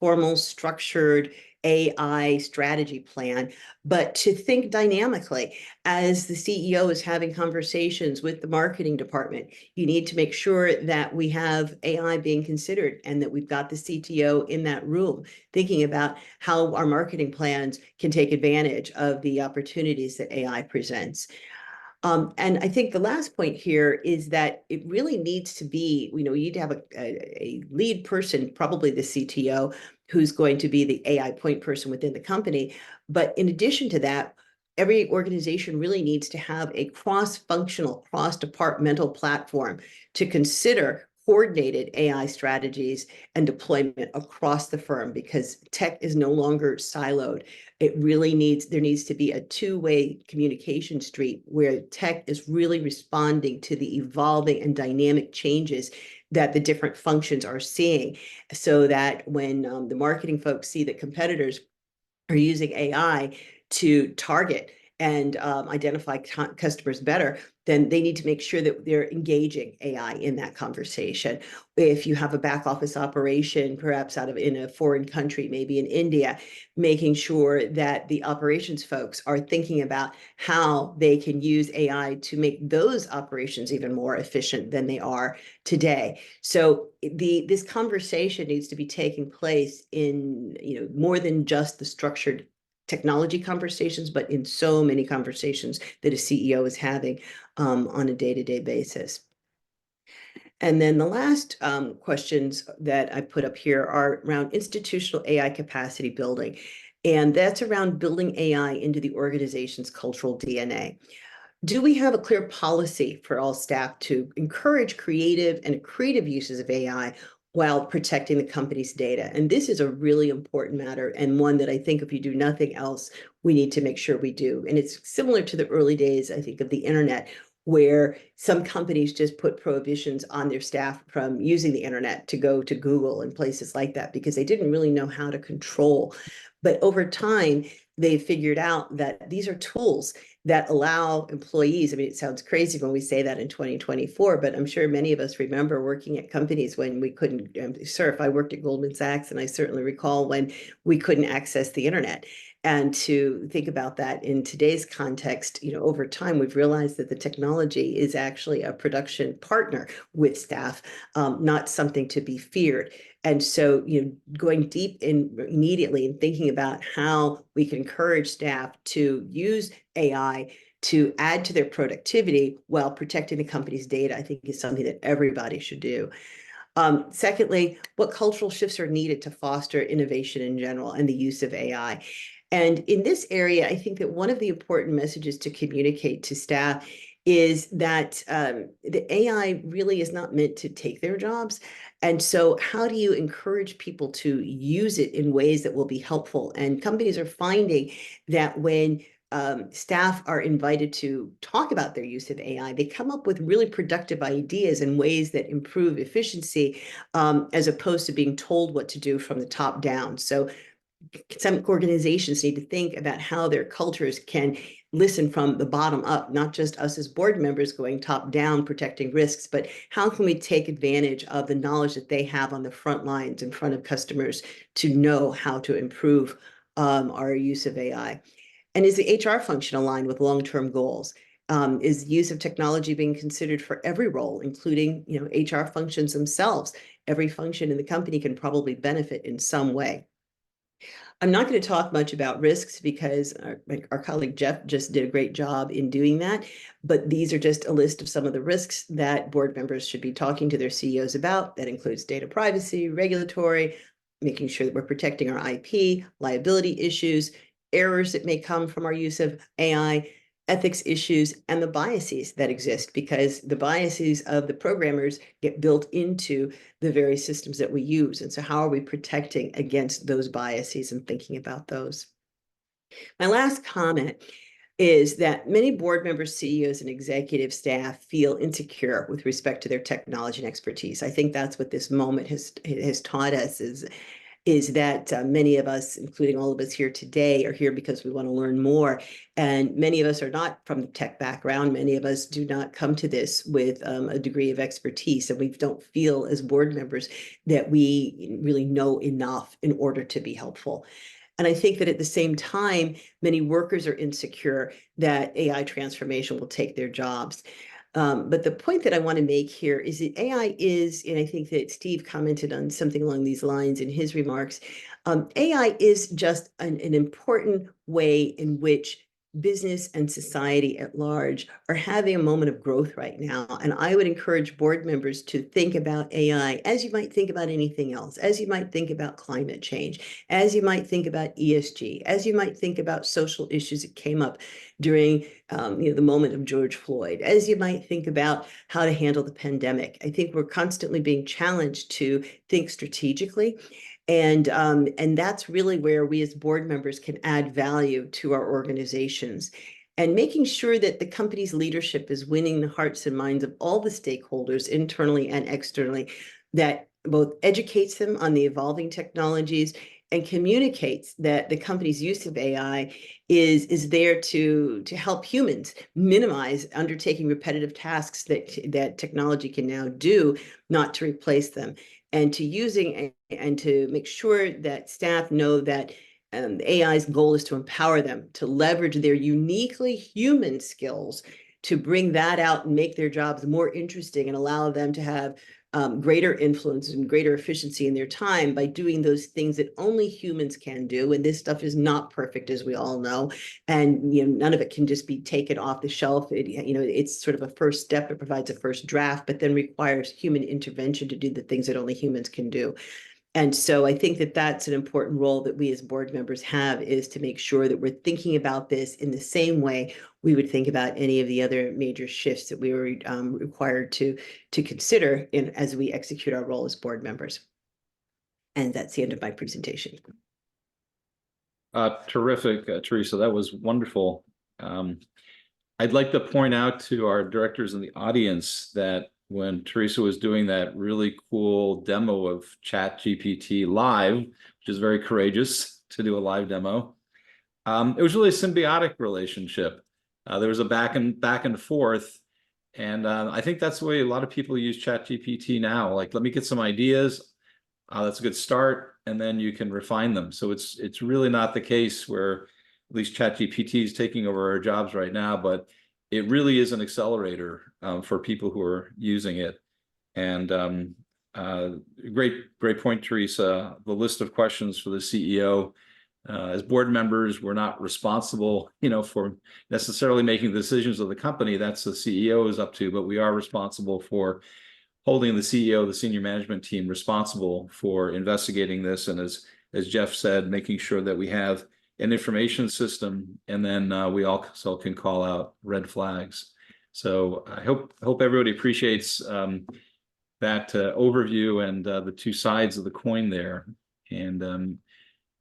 formal, structured AI strategy plan, but to think dynamically as the CEO is having conversations with the marketing department. You need to make sure that we have AI being considered and that we've got the CTO in that room thinking about how our marketing plans can take advantage of the opportunities that AI presents. And I think the last point here is that it really needs to be, you need to have a lead person, probably the CTO, who's going to be the AI point person within the company. But in addition to that, every organization really needs to have a cross-functional, cross-departmental platform to consider coordinated AI strategies and deployment across the firm, because tech is no longer siloed. It really there needs to be a two-way communication street where tech is really responding to the evolving and dynamic changes that the different functions are seeing, so that when the marketing folks see that competitors are using AI to target and identify customers better, then they need to make sure that they're engaging AI in that conversation. If you have a back office operation, perhaps in a foreign country, maybe in India, making sure that the operations folks are thinking about how they can use AI to make those operations even more efficient than they are today. So this conversation needs to be taking place in more than just the structured technology conversations, but in so many conversations that a CEO is having on a day-to-day basis. And then the last questions that I put up here are around institutional AI capacity building. And that's around building AI into the organization's cultural DNA. Do we have a clear policy for all staff to encourage creative and creative uses of AI while protecting the company's data? And this is a really important matter, and one that I think if you do nothing else, we need to make sure we do. And it's similar to the early days, I think, of the internet, where some companies just put prohibitions on their staff from using the internet to go to Google and places like that because they didn't really know how to control. But over time, they figured out that these are tools that allow employees. I mean, it sounds crazy when we say that in 2024, but I'm sure many of us remember working at companies when we couldn't surf. I worked at Goldman Sachs, and I certainly recall when we couldn't access the internet. And to think about that in today's context, over time, we've realized that the technology is actually a production partner with staff, not something to be feared. And so, going deep in immediately and thinking about how we can encourage staff to use AI to add to their productivity while protecting the company's data, I think is something that everybody should do. Secondly, what cultural shifts are needed to foster innovation in general and the use of AI? And in this area, I think that one of the important messages to communicate to staff is that the AI really is not meant to take their jobs. And so how do you encourage people to use it in ways that will be helpful? And companies are finding that when staff are invited to talk about their use of AI, they come up with really productive ideas and ways that improve efficiency, as opposed to being told what to do from the top down. So some organizations need to think about how their cultures can listen from the bottom up, not just us as board members going top down, protecting risks, but how can we take advantage of the knowledge that they have on the front lines in front of customers to know how to improve our use of AI? And is the HR function aligned with long-term goals? Is the use of technology being considered for every role, including HR functions themselves? Every function in the company can probably benefit in some way. I'm not going to talk much about risks because our colleague Jeff just did a great job in doing that, but these are just a list of some of the risks that board members should be talking to their CEOs about. That includes data privacy, regulatory, making sure that we're protecting our IP, liability issues, errors that may come from our use of AI, ethics issues, and the biases that exist, because the biases of the programmers get built into the very systems that we use. And so how are we protecting against those biases and thinking about those? My last comment is that many board members, CEOs, and executive staff feel insecure with respect to their technology and expertise. I think that's what this moment has taught us is that many of us, including all of us here today, are here because we want to learn more. And many of us are not from the tech background. Many of us do not come to this with a degree of expertise, and we don't feel as board members that we really know enough in order to be helpful. And I think that at the same time, many workers are insecure that AI transformation will take their jobs. But the point that I want to make here is that AI is, and I think that Steve commented on something along these lines in his remarks, AI is just an important way in which business and society at large are having a moment of growth right now. And I would encourage board members to think about AI as you might think about anything else, as you might think about climate change, as you might think about ESG, as you might think about social issues that came up during the moment of George Floyd, as you might think about how to handle the pandemic. I think we're constantly being challenged to think strategically. And that's really where we as board members can add value to our organizations, and making sure that the company's leadership is winning the hearts and minds of all the stakeholders internally and externally, that both educates them on the evolving technologies and communicates that the company's use of AI is there to help humans minimize undertaking repetitive tasks that technology can now do, not to replace them, and to using and to make sure that staff know that AI's goal is to empower them to leverage their uniquely human skills to bring that out and make their jobs more interesting and allow them to have greater influence and greater efficiency in their time by doing those things that only humans can do. And this stuff is not perfect, as we all know. And none of it can just be taken off the shelf. It's sort of a first step. It provides a first draft, but then requires human intervention to do the things that only humans can do. And so I think that that's an important role that we as board members have, is to make sure that we're thinking about this in the same way we would think about any of the other major shifts that we were required to consider as we execute our role as board members. And that's the end of my presentation. Terrific, Teresa. That was wonderful. I'd like to point out to our directors in the audience that when Teresa was doing that really cool demo of ChatGPT live, which is very courageous to do a live demo, it was really a symbiotic relationship. There was a back and forth, and I think that's the way a lot of people use ChatGPT now. Like, let me get some ideas. That's a good start, and then you can refine them. So it's really not the case where at least ChatGPT is taking over our jobs right now, but it really is an accelerator for people who are using it. And great point, Teresa. The list of questions for the CEO. As board members, we're not responsible, for necessarily making the decisions of the company. That's the CEO is up to, but we are responsible for holding the CEO, the senior management team, responsible for investigating this. And as Jeff said, making sure that we have an information system, and then we also can call out red flags. So I hope everybody appreciates that overview and the two sides of the coin there. And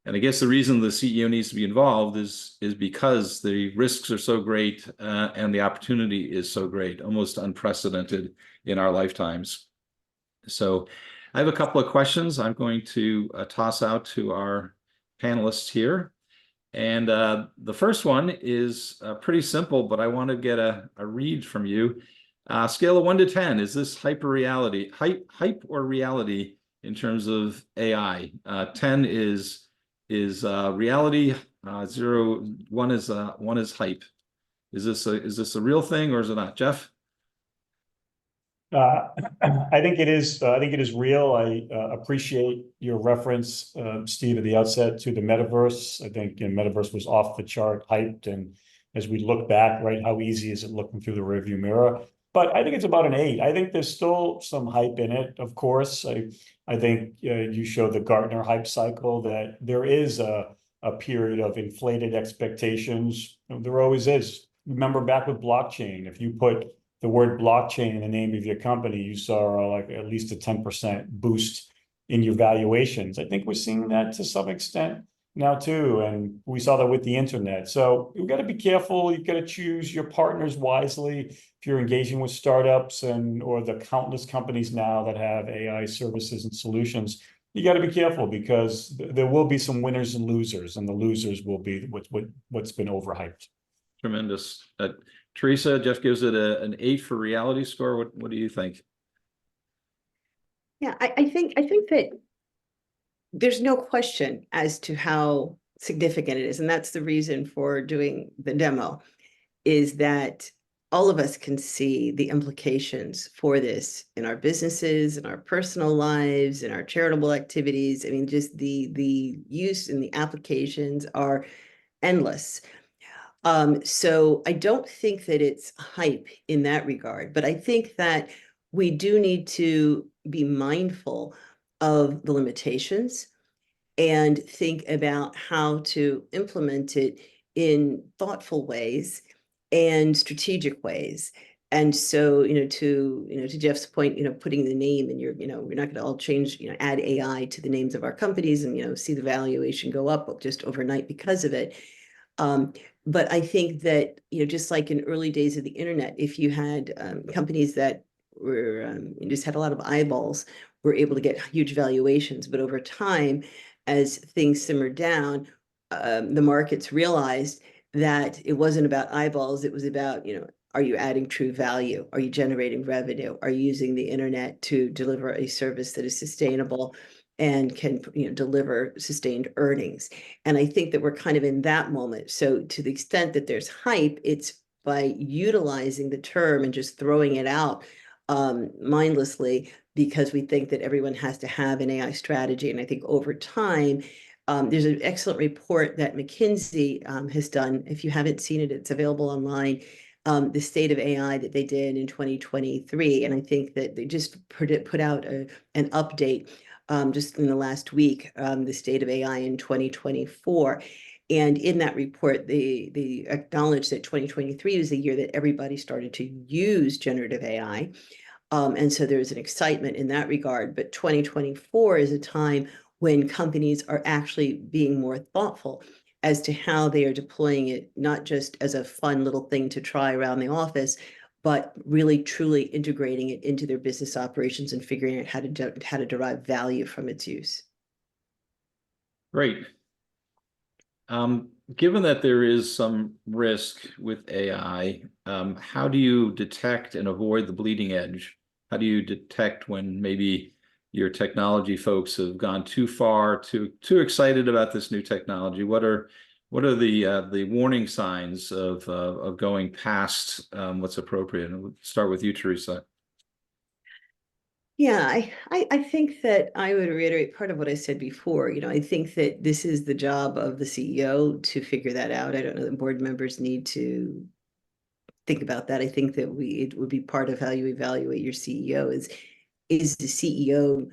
I guess the reason the CEO needs to be involved is because the risks are so great and the opportunity is so great, almost unprecedented in our lifetimes. So I have a couple of questions I'm going to toss out to our panelists here. And the first one is pretty simple, but I want to get a read from you. Scale of 1 to 10, is this hype or reality in terms of AI? 10 is reality. 1 is hype. Is this a real thing, or is it not, Jeff? I think it is. I think it is real. I appreciate your reference, Steve, at the outset to the metaverse. I think metaverse was off the chart hyped, and as we look back, right, how easy is it looking through the rearview mirror? But I think it's about an 8. I think there's still some hype in it. Of course, I think you showed the Gartner hype cycle that there is a period of inflated expectations. There always is remember back with blockchain, if you put the word blockchain in the name of your company, you saw like at least a 10% boost in your valuations. I think we're seeing that to some extent now too, and we saw that with the internet. So you've got to be careful. You've got to choose your partners wisely if you're engaging with startups or the countless companies now that have AI services and solutions. You got to be careful because there will be some winners and losers, and the losers will be what's been overhyped. Tremendous. Teresa, Jeff gives it an 8 for reality score. What do you think? Yeah, I think that there's no question as to how significant it is. And that's the reason for doing the demo, is that all of us can see the implications for this in our businesses, in our personal lives, in our charitable activities. I mean, just the use and the applications are endless. So I don't think that it's hype in that regard, but I think that we do need to be mindful of the limitations and think about how to implement it in thoughtful ways and strategic ways. And so, to Jeff's point, putting the name in we're not going to all change, add AI to the names of our companies and, see the valuation go up just overnight because of it. But I think that, just like in early days of the internet, if you had companies that were just had a lot of eyeballs, were able to get huge valuations. But over time, as things simmered down, the markets realized that it wasn't about eyeballs. It was about, are you adding true value? Are you generating revenue? Are you using the internet to deliver a service that is sustainable and can deliver sustained earnings? And I think that we're kind of in that moment. So to the extent that there's hype, it's by utilizing the term and just throwing it out mindlessly, because we think that everyone has to have an AI strategy. And I think over time, there's an excellent report that McKinsey has done. If you haven't seen it, it's available online. The state of AI that they did in 2023. And I think that they just put out an update just in the last week, the state of AI in 2024. And in that report, they acknowledged that 2023 was the year that everybody started to use generative AI. And so there's an excitement in that regard. But 2024 is a time when companies are actually being more thoughtful as to how they are deploying it, not just as a fun little thing to try around the office, but really truly integrating it into their business operations and figuring out how to derive value from its use. Great. Given that there is some risk with AI, how do you detect and avoid the bleeding edge? How do you detect when maybe your technology folks have gone too far, too excited about this new technology? What are the warning signs of going past what's appropriate? And we'll start with you, Teresa. Yeah, I think that I would reiterate part of what I said before. I think that this is the job of the CEO to figure that out. I don't know that board members need to think about that. I think that it would be part of how you evaluate your CEO is the CEO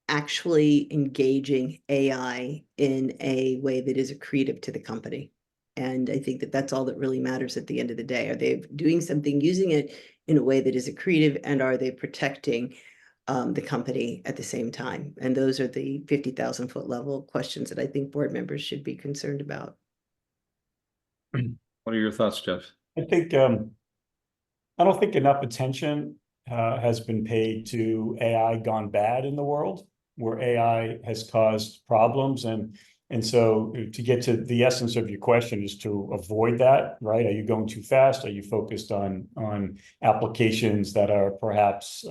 actually engaging AI in a way that is accretive to the company. And I think that that's all that really matters at the end of the day. Are they doing something, using it in a way that is accretive, and are they protecting the company at the same time? And those are the 50,000-foot level questions that I think board members should be concerned about. What are your thoughts, Jeff? I think I don't think enough attention has been paid to AI gone bad in the world, where AI has caused problems. And so to get to the essence of your question is to avoid that, right? Are you going too fast? Are you focused on applications that are perhaps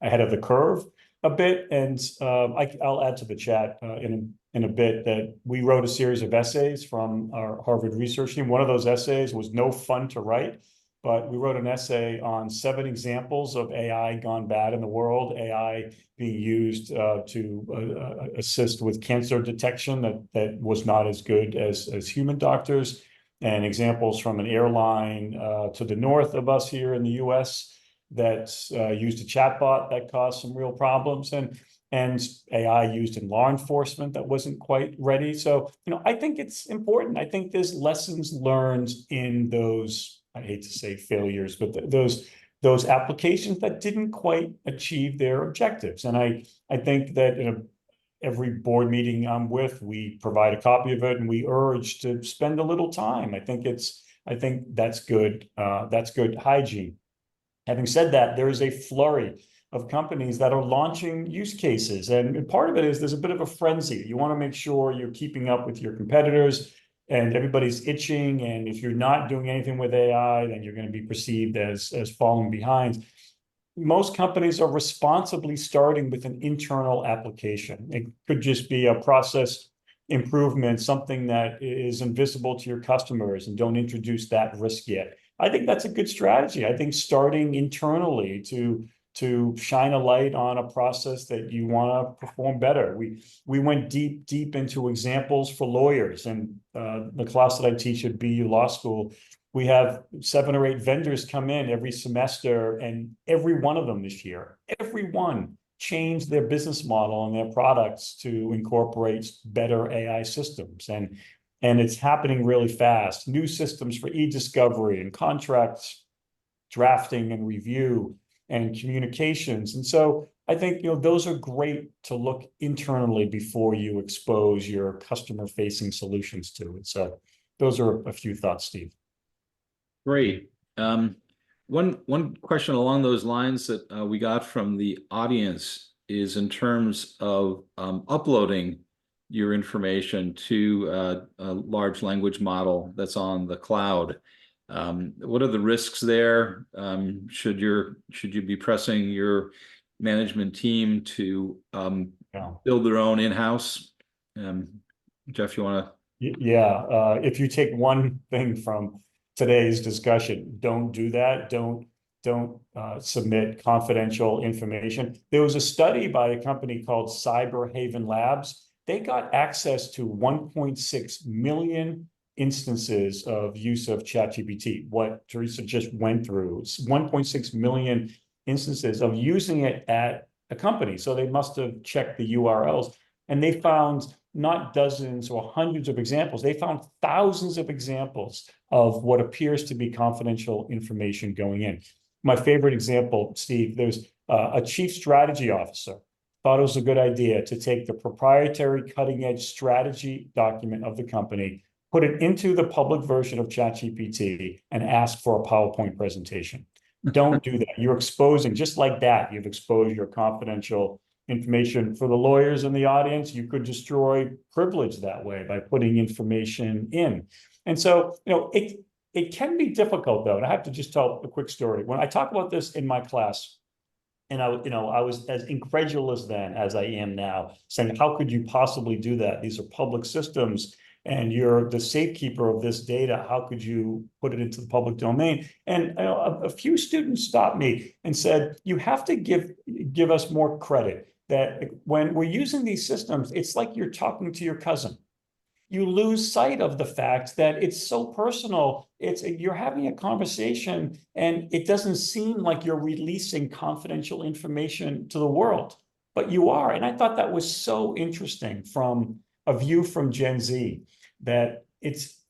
ahead of the curve a bit? And I'll add to the chat in a bit that we wrote a series of essays from our Harvard research team. One of those essays was no fun to write, but we wrote an essay on 7 examples of AI gone bad in the world, AI being used to assist with cancer detection that was not as good as human doctors, and examples from an airline to the north of us here in the US that used a chatbot that caused some real problems, and AI used in law enforcement that wasn't quite ready. So, I think it's important. I think there's lessons learned in those I hate to say failures, but those applications that didn't quite achieve their objectives. And I think that every board meeting I'm with, we provide a copy of it and we urge to spend a little time. I think that's good. That's good hygiene. Having said that, there is a flurry of companies that are launching use cases. And part of it is there's a bit of a frenzy. You want to make sure you're keeping up with your competitors and everybody's itching. And if you're not doing anything with AI, then you're going to be perceived as falling behind. Most companies are responsibly starting with an internal application. It could just be a process improvement, something that is invisible to your customers, and don't introduce that risk yet. I think that's a good strategy. I think starting internally to shine a light on a process that you want to perform better. We went deep into examples for lawyers, and the class that I teach at BU Law School, we have 7 or 8 vendors come in every semester, and every one of them this year, every one changed their business model and their products to incorporate better AI systems. And it's happening really fast. New systems for e-discovery and contracts drafting and review and communications. And so I think, those are great to look internally before you expose your customer-facing solutions to it. So those are a few thoughts, Steve. Great. One question along those lines that we got from the audience is in terms of uploading your information to a large language model that's on the cloud. What are the risks there? Should you be pressing your management team to build their own in-house? Jeff, you want to? Yeah. If you take one thing from today's discussion, don't do that. Don't submit confidential information. There was a study by a company called Cyberhaven Labs. They got access to 1.6 million instances of use of ChatGPT. What Teresa just went through, 1.6 million instances of using it at a company. So they must have checked the URLs, and they found not dozens or hundreds of examples. They found thousands of examples of what appears to be confidential information going in. My favorite example, Steve, there's a chief strategy officer thought it was a good idea to take the proprietary cutting-edge strategy document of the company, put it into the public version of ChatGPT, and ask for a PowerPoint presentation. Don't do that. You're exposing, just like that, you've exposed your confidential information. For the lawyers in the audience, you could destroy privilege that way by putting information in. And so, it can be difficult, though. And I have to just tell a quick story. When I talk about this in my class, and I was as incredulous then as I am now, saying, how could you possibly do that? These are public systems, and you're the safekeeper of this data. How could you put it into the public domain? And a few students stopped me and said, you have to give us more credit, that when we're using these systems, it's like you're talking to your cousin. You lose sight of the fact that it's so personal. You're having a conversation, and it doesn't seem like you're releasing confidential information to the world, but you are. And I thought that was so interesting from a view from Gen Z, that it's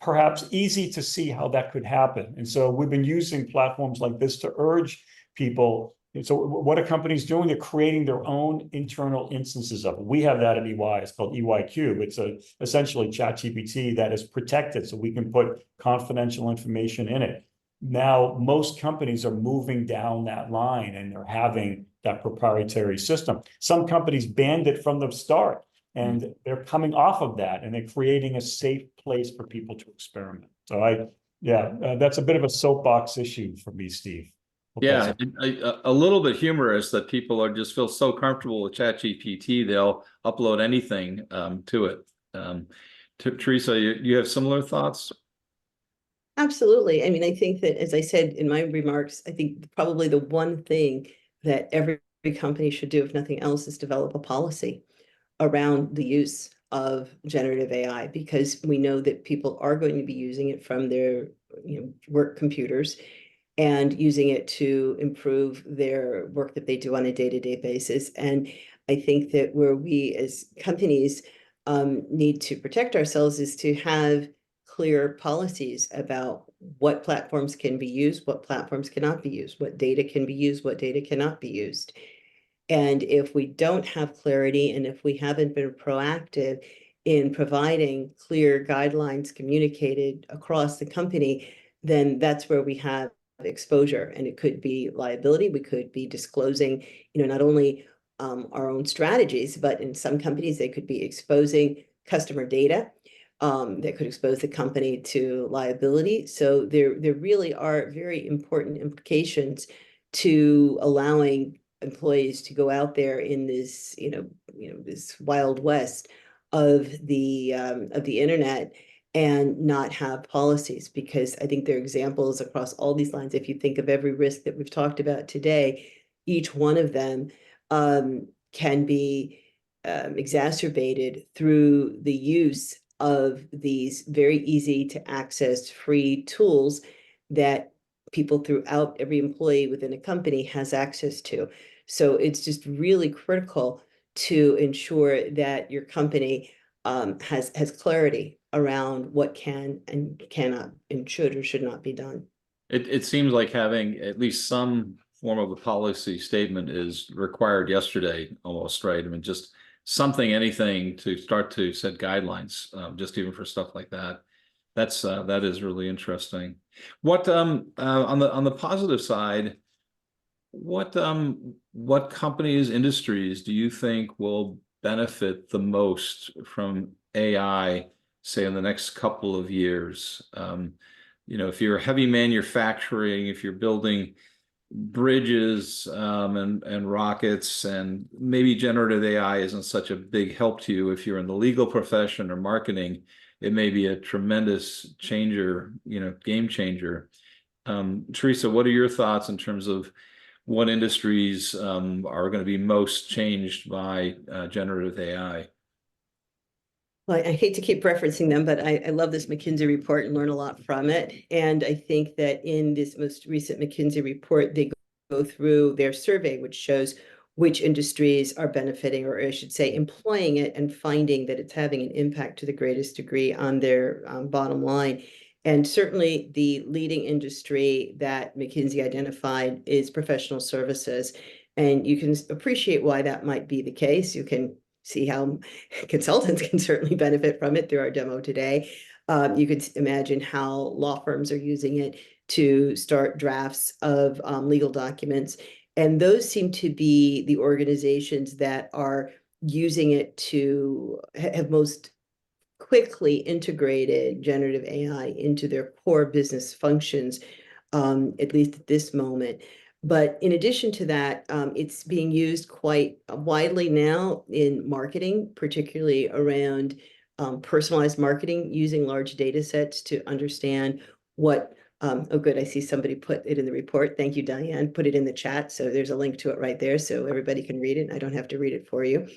perhaps easy to see how that could happen. And so we've been using platforms like this to urge people. So what are companies doing? They're creating their own internal instances of it. We have that at EY. It's called EY Cube. It's essentially ChatGPT that is protected, so we can put confidential information in it. Now, most companies are moving down that line, and they're having that proprietary system. Some companies banned it from the start, and they're coming off of that, and they're creating a safe place for people to experiment. So that's a bit of a soapbox issue for me, Steve. Yeah, a little bit humorous that people just feel so comfortable with ChatGPT, they'll upload anything to it. Teresa, you have similar thoughts? Absolutely. I mean, I think that, as I said in my remarks, I think probably the one thing that every company should do, if nothing else, is develop a policy around the use of generative AI, because we know that people are going to be using it from their work computers and using it to improve their work that they do on a day-to-day basis. And I think that where we as companies need to protect ourselves is to have clear policies about what platforms can be used, what platforms cannot be used, what data can be used, what data cannot be used. And if we don't have clarity, and if we haven't been proactive in providing clear guidelines communicated across the company, then that's where we have exposure. And it could be liability. We could be disclosing, not only our own strategies, but in some companies, they could be exposing customer data that could expose the company to liability. So there really are very important implications to allowing employees to go out there in this, this wild west of the internet and not have policies, because I think there are examples across all these lines. If you think of every risk that we've talked about today, each one of them can be exacerbated through the use of these very easy to access free tools that people throughout every employee within a company has access to. So it's just really critical to ensure that your company has clarity around what can and cannot and should or should not be done. It seems like having at least some form of a policy statement is required yesterday almost, right? I mean, just something, anything to start to set guidelines, just even for stuff like that. That is really interesting. What on the positive side, what companies, industries do you think will benefit the most from AI, say in the next couple of years? If you're heavy manufacturing, if you're building bridges and rockets, and maybe generative AI isn't such a big help to you. If you're in the legal profession or marketing, it may be a tremendous changer, game changer. Teresa, what are your thoughts in terms of what industries are going to be most changed by generative AI? Well, I hate to keep referencing them, but I love this McKinsey report and learn a lot from it. And I think that in this most recent McKinsey report, they go through their survey, which shows which industries are benefiting, or I should say, employing it and finding that it's having an impact to the greatest degree on their bottom line. And certainly the leading industry that McKinsey identified is professional services. And you can appreciate why that might be the case. You can see how consultants can certainly benefit from it through our demo today. You could imagine how law firms are using it to start drafts of legal documents. And those seem to be the organizations that are using it to have most quickly integrated generative AI into their core business functions, at least at this moment. But in addition to that, it's being used quite widely now in marketing, particularly around personalized marketing, using large data sets to understand what, oh good, I see somebody put it in the report. Thank you, Diane, put it in the chat. So there's a link to it right there so everybody can read it. I don't have to read it for you.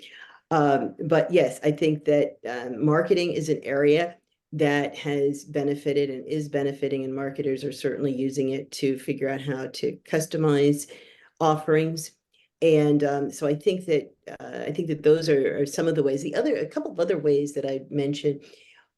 But yes, I think that marketing is an area that has benefited and is benefiting, and marketers are certainly using it to figure out how to customize offerings. And so I think that those are some of the ways. A couple of other ways that I mentioned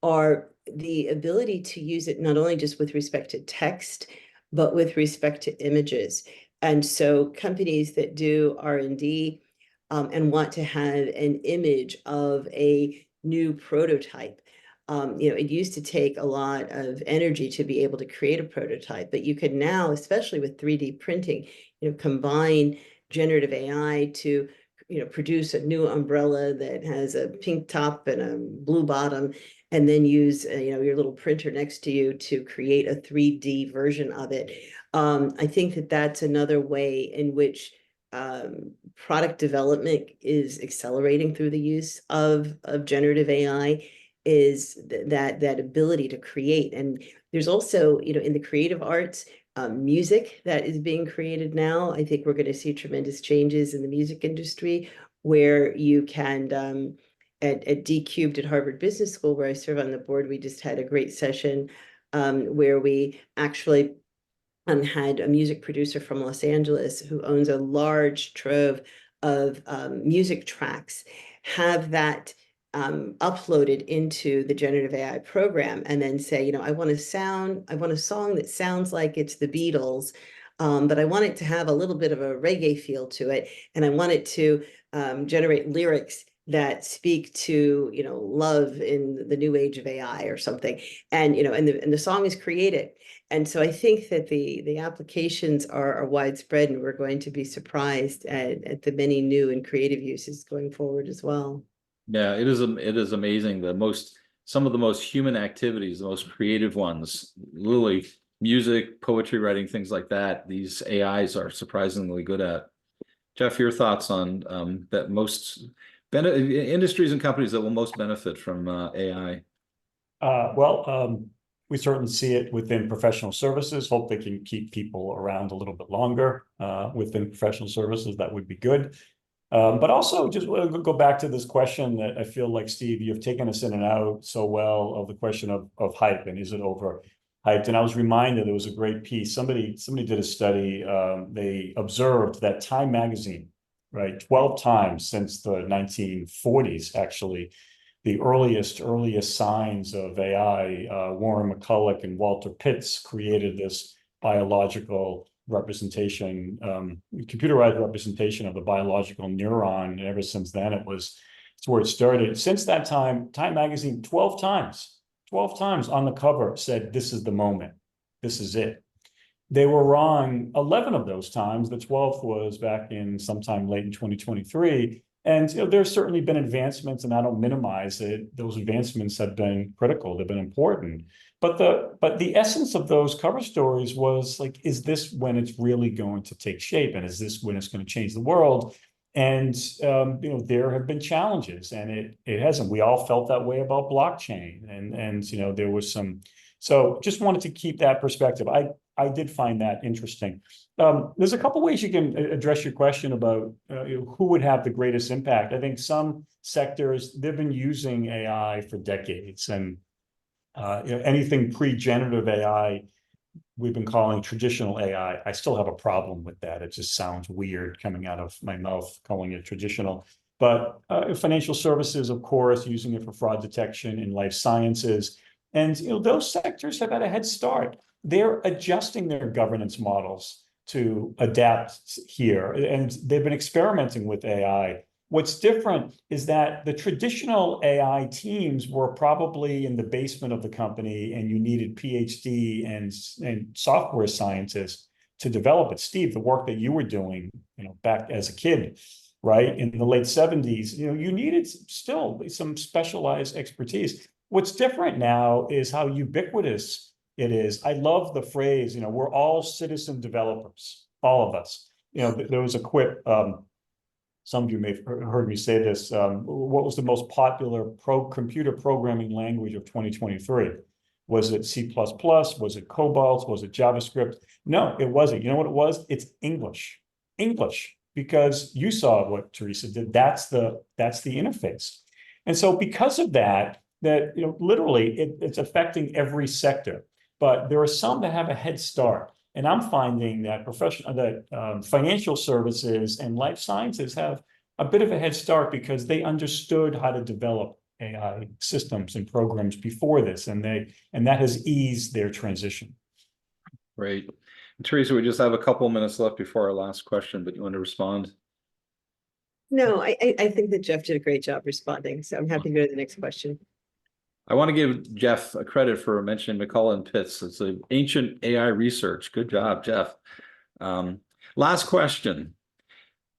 are the ability to use it not only just with respect to text, but with respect to images. And so companies that do R&D and want to have an image of a new prototype. It used to take a lot of energy to be able to create a prototype, but you can now, especially with 3D printing, combine generative AI to, produce a new umbrella that has a pink top and a blue bottom, and then use, your little printer next to you to create a 3D version of it. I think that that's another way in which product development is accelerating through the use of generative AI, is that ability to create. And there's also, in the creative arts, music that is being created now. I think we're going to see tremendous changes in the music industry, where you can, at D-Cubed at Harvard Business School, where I serve on the board, we just had a great session where we actually had a music producer from Los Angeles who owns a large trove of music tracks, have that uploaded into the generative AI program and then say, I want a song that sounds like it's the Beatles, but I want it to have a little bit of a reggae feel to it. And I want it to generate lyrics that speak to, love in the new age of AI or something. And, and the song is created. And so I think that the applications are widespread, and we're going to be surprised at the many new and creative uses going forward as well. Yeah, it is amazing. Some of the most human activities, the most creative ones, literally music, poetry writing, things like that, these AIs are surprisingly good at. Jeff, your thoughts on that industries and companies that will most benefit from AI? We certainly see it within professional services. Hope they can keep people around a little bit longer within professional services. That would be good. But also, just go back to this question that I feel like, Steve, you've taken us in and out so well of the question of hype, and is it overhyped? And I was reminded, there was a great piece. Somebody did a study. They observed that Time Magazine, right, 12 times since the 1940s, actually, the earliest signs of AI, Warren McCulloch and Walter Pitts created this biological representation, computerized representation of the biological neuron. And ever since then, it's where it started. Since that time, Time Magazine 12 times on the cover said, "This is the moment. This is it." They were wrong 11 of those times. The 12th was back in sometime late in 2023. And there's certainly been advancements, and I don't minimize it. Those advancements have been critical. They've been important. But the essence of those cover stories was like, is this when it's really going to take shape? And is this when it's going to change the world? And there have been challenges, and it hasn't. We all felt that way about blockchain, and there was some. So just wanted to keep that perspective. I did find that interesting. There's a couple ways you can address your question about who would have the greatest impact. I think some sectors, they've been using AI for decades, and anything pre-generative AI, we've been calling traditional AI. I still have a problem with that. It just sounds weird coming out of my mouth, calling it traditional. But financial services, of course, using it for fraud detection in life sciences. And those sectors have had a head start. They're adjusting their governance models to adapt here, and they've been experimenting with AI. What's different is that the traditional AI teams were probably in the basement of the company, and you needed PhD and software scientists to develop it. Steve, the work that you were doing, back as a kid, right, in the late 70s, you needed still some specialized expertise. What's different now is how ubiquitous it is. I love the phrase, we're all citizen developers, all of us. There was a quip, some of you may have heard me say this, what was the most popular computer programming language of 2023? Was it C++? Was it Cobalt? Was it JavaScript? No, it wasn't. You know what it was? It's English. English, because you saw what Teresa did. That's the interface. And so because of that literally it's affecting every sector. But there are some that have a head start. And I'm finding that financial services and life sciences have a bit of a head start because they understood how to develop AI systems and programs before this, and that has eased their transition. Great. Teresa, we just have a couple of minutes left before our last question, but you want to respond? No, I think that Jeff did a great job responding, so I'm happy to go to the next question. I want to give Jeff a credit for mentioning McCulloch and Pitts. It's an ancient AI research. Good job, Jeff. Last question.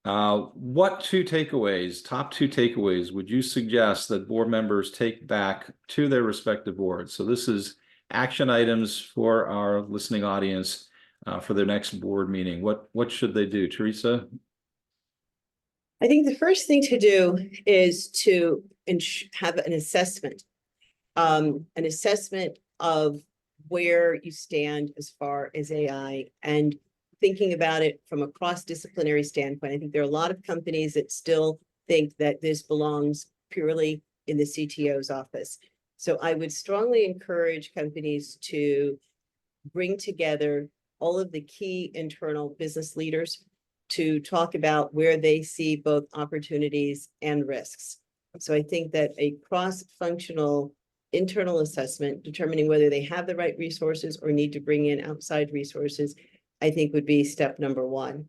What top two takeaways would you suggest that board members take back to their respective boards? So this is action items for our listening audience for their next board meeting. What should they do, Teresa? I think the first thing to do is to have an assessment of where you stand as far as AI and thinking about it from a cross-disciplinary standpoint. I think there are a lot of companies that still think that this belongs purely in the CTO's office. So I would strongly encourage companies to bring together all of the key internal business leaders to talk about where they see both opportunities and risks So I think that a cross-functional internal assessment, determining whether they have the right resources or need to bring in outside resources, I think would be step number one.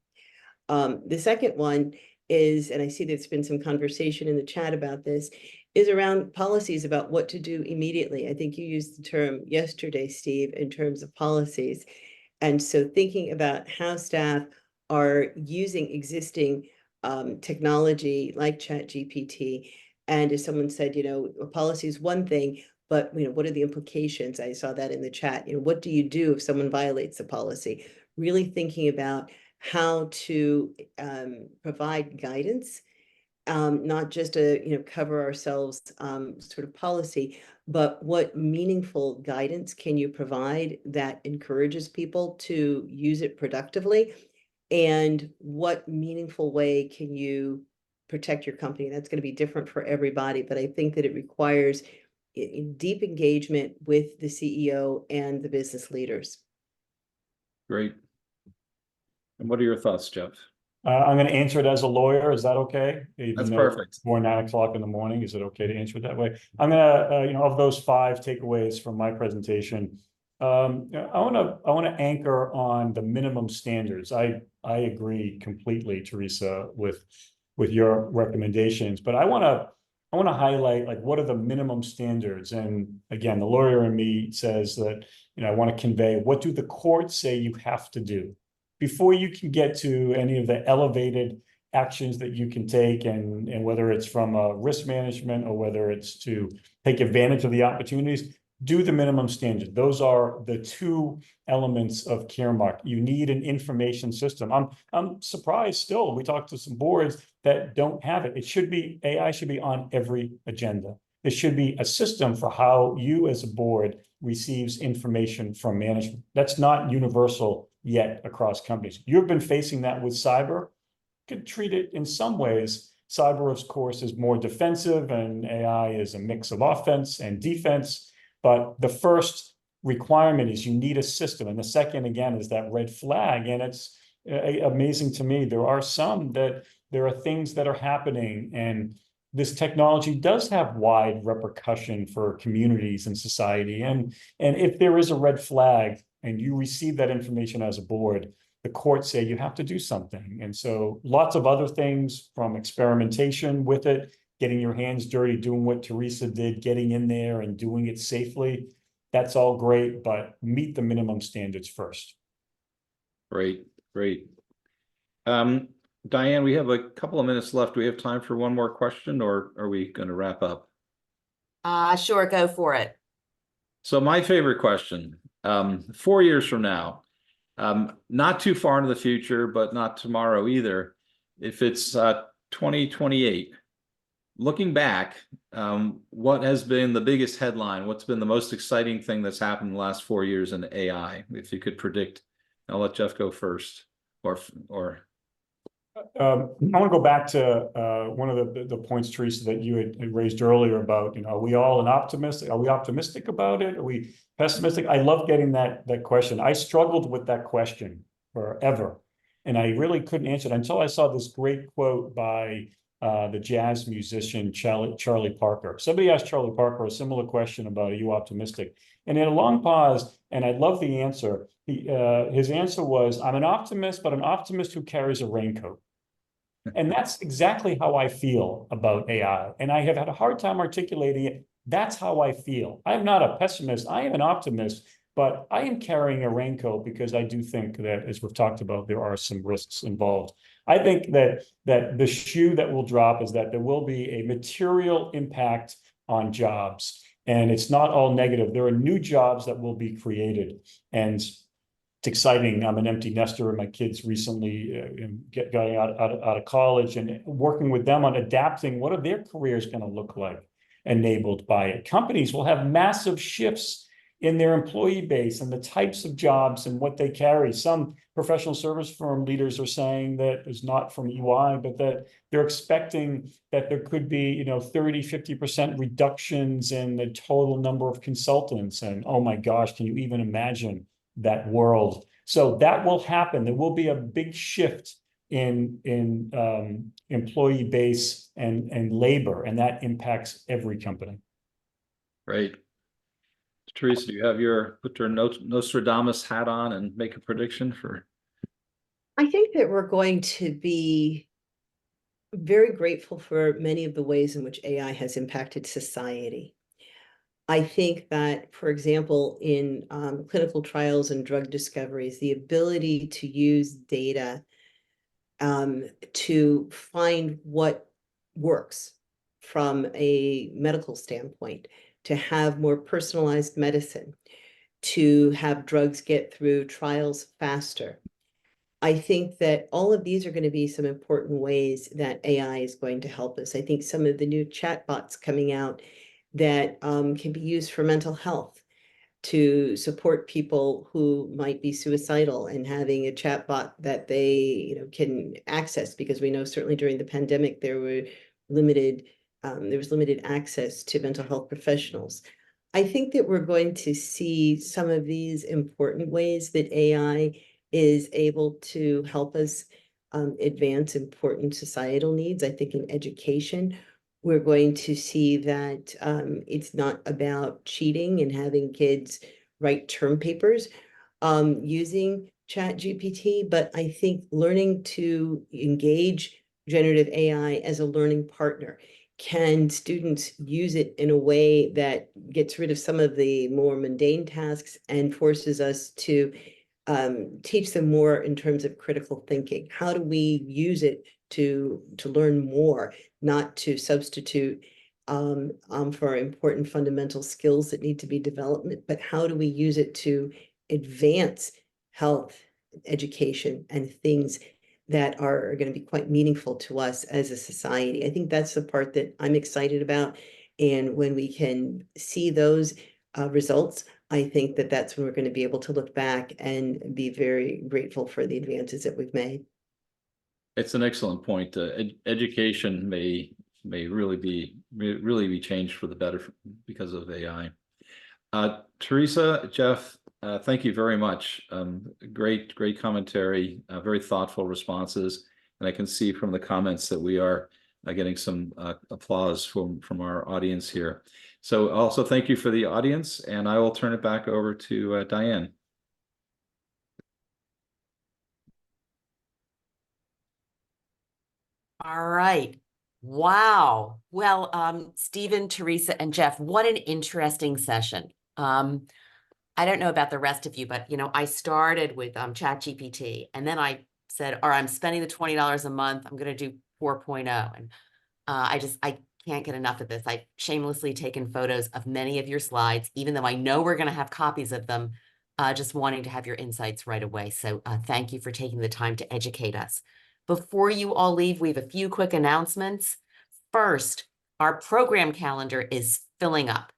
The second one is, and I see there's been some conversation in the chat about this, is around policies about what to do immediately. I think you used the term yesterday, Steve, in terms of policies. And so thinking about how staff are using existing technology like ChatGPT. And as someone said, a policy is one thing, but what are the implications? I saw that in the chat. What do you do if someone violates the policy? Really thinking about how to provide guidance, not just to cover ourselves sort of policy, but what meaningful guidance can you provide that encourages people to use it productively, and what meaningful way can you protect your company? That's going to be different for everybody, but I think that it requires deep engagement with the CEO and the business leaders. Great. And what are your thoughts, Jeff? I'm going to answer it as a lawyer. Is that okay? Even That's though perfect. it's more 9 o'clock in the morning, is it okay to answer it that way? I'm going to, of those 5 takeaways from my presentation, I want to anchor on the minimum standards. I agree completely, Teresa, with your recommendations, but I want to highlight, like, what are the minimum standards? And again, the lawyer in me says that, I want to convey, what do the courts say you have to do before you can get to any of the elevated actions that you can take, and whether it's from a risk management or whether it's to take advantage of the opportunities, do the minimum standard. Those are the 2 elements of Caremark. You need an information system. I'm surprised still, we talked to some boards that don't have it. AI should be on every agenda. There should be a system for how you as a board receives information from management. That's not universal yet across companies. You've been facing that with cyber. Could treat it in some ways. Cyber, of course, is more defensive, and AI is a mix of offense and defense. But the first requirement is you need a system. And the second, again, is that red flag. And it's amazing to me. There are things that are happening, and this technology does have wide repercussion for communities and society. And if there is a red flag and you receive that information as a board, the courts say you have to do something. And so lots of other things, from experimentation with it, getting your hands dirty, doing what Teresa did, getting in there and doing it safely. That's all great, but meet the minimum standards first. Great. Diane, we have a couple of minutes left. Do we have time for one more question, or are we going to wrap up? Sure, go for it. So my favorite question, 4 years from now, not too far into the future, but not tomorrow either. If it's 2028, looking back, what has been the biggest headline? What's been the most exciting thing that's happened in the last 4 years in AI? If you could predict, I'll let Jeff go first, or. I want to go back to one of the points, Teresa, that you had raised earlier about, are we all an optimist? Are we optimistic about it? Are we pessimistic? I love getting that question. I struggled with that question forever, and I really couldn't answer it until I saw this great quote by the jazz musician Charlie Parker. Somebody asked Charlie Parker a similar question about, are you optimistic? And in a long pause, and I love the answer, his answer was, I'm an optimist, but an optimist who carries a raincoat. And that's exactly how I feel about AI. And I have had a hard time articulating it. That's how I feel. I'm not a pessimist. I am an optimist, but I am carrying a raincoat because I do think that, as we've talked about, there are some risks involved. I think that the shoe that will drop is that there will be a material impact on jobs. And it's not all negative. There are new jobs that will be created. And it's exciting. I'm an empty nester, and my kids recently got out of college, and working with them on adapting, what are their careers going to look like enabled by it. Companies will have massive shifts in their employee base and the types of jobs and what they carry. Some professional service firm leaders are saying that is not from EY, but that they're expecting that there could be, 30, 50% reductions in the total number of consultants. And oh my gosh, can you even imagine that world? So that will happen. There will be a big shift in employee base and labor, and that impacts every company. Great. Teresa, do you have put your Nostradamus hat on and make a prediction for? I think that we're going to be very grateful for many of the ways in which AI has impacted society. I think that, for example, in clinical trials and drug discoveries, the ability to use data to find what works from a medical standpoint, to have more personalized medicine, to have drugs get through trials faster. I think that all of these are going to be some important ways that AI is going to help us. I think some of the new chatbots coming out that can be used for mental health, to support people who might be suicidal, and having a chatbot that they can access, because we know certainly during the pandemic there was limited access to mental health professionals. I think that we're going to see some of these important ways that AI is able to help us advance important societal needs. I think in education, we're going to see that it's not about cheating and having kids write term papers using ChatGPT, but I think learning to engage generative AI as a learning partner. Can students use it in a way that gets rid of some of the more mundane tasks and forces us to teach them more in terms of critical thinking? How do we use it to learn more, not to substitute for important fundamental skills that need to be developed, but how do we use it to advance health, education, and things that are going to be quite meaningful to us as a society? I think that's the part that I'm excited about. And when we can see those results, I think that that's when we're going to be able to look back and be very grateful for the advances that we've made. It's an excellent point. Education may really be changed for the better because of AI. Teresa, Jeff, thank you very much. Great commentary, very thoughtful responses, and I can see from the comments that we are getting some applause from our audience here. So also thank you for the audience, and I will turn it back over to Diane. All right. Wow. Well, Stephen, Teresa, and Jeff, what an interesting session. I don't know about the rest of you, but I started with ChatGPT, and then I said, all right, I'm spending the $20 a month. I'm going to do 4.0. And I can't get enough of this. I've shamelessly taken photos of many of your slides, even though I know we're going to have copies of them, just wanting to have your insights right away. So thank you for taking the time to educate us. Before you all leave, we have a few quick announcements. First, our program calendar is filling up.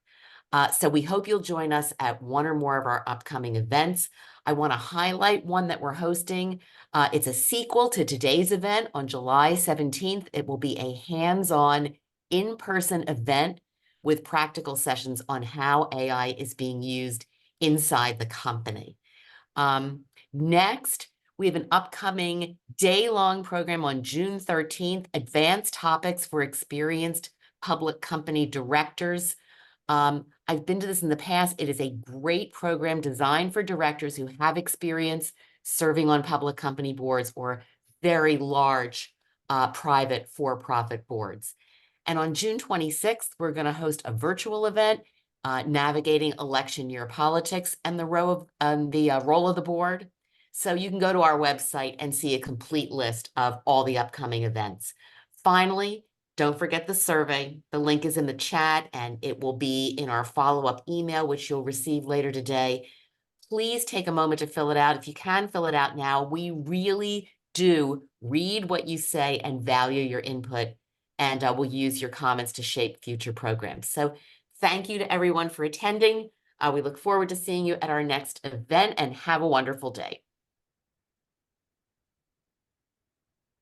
So we hope you'll join us at one or more of our upcoming events. I want to highlight one that we're hosting. It's a sequel to today's event on July 17th. It will be a hands-on, in-person event with practical sessions on how AI is being used inside the company. Next, we have an upcoming day-long program on June 13th, Advanced Topics for Experienced Public Company Directors. I've been to this in the past. It is a great program designed for directors who have experience serving on public company boards or very large private for-profit boards. And on June 26th, we're going to host a virtual event, Navigating Election Year Politics and the role of the board. So you can go to our website and see a complete list of all the upcoming events. Finally, don't forget the survey. The link is in the chat, and it will be in our follow-up email, which you'll receive later today. Please take a moment to fill it out. If you can fill it out now, we really do read what you say and value your input, and we'll use your comments to shape future programs. So thank you to everyone for attending. We look forward to seeing you at our next event, and have a wonderful day.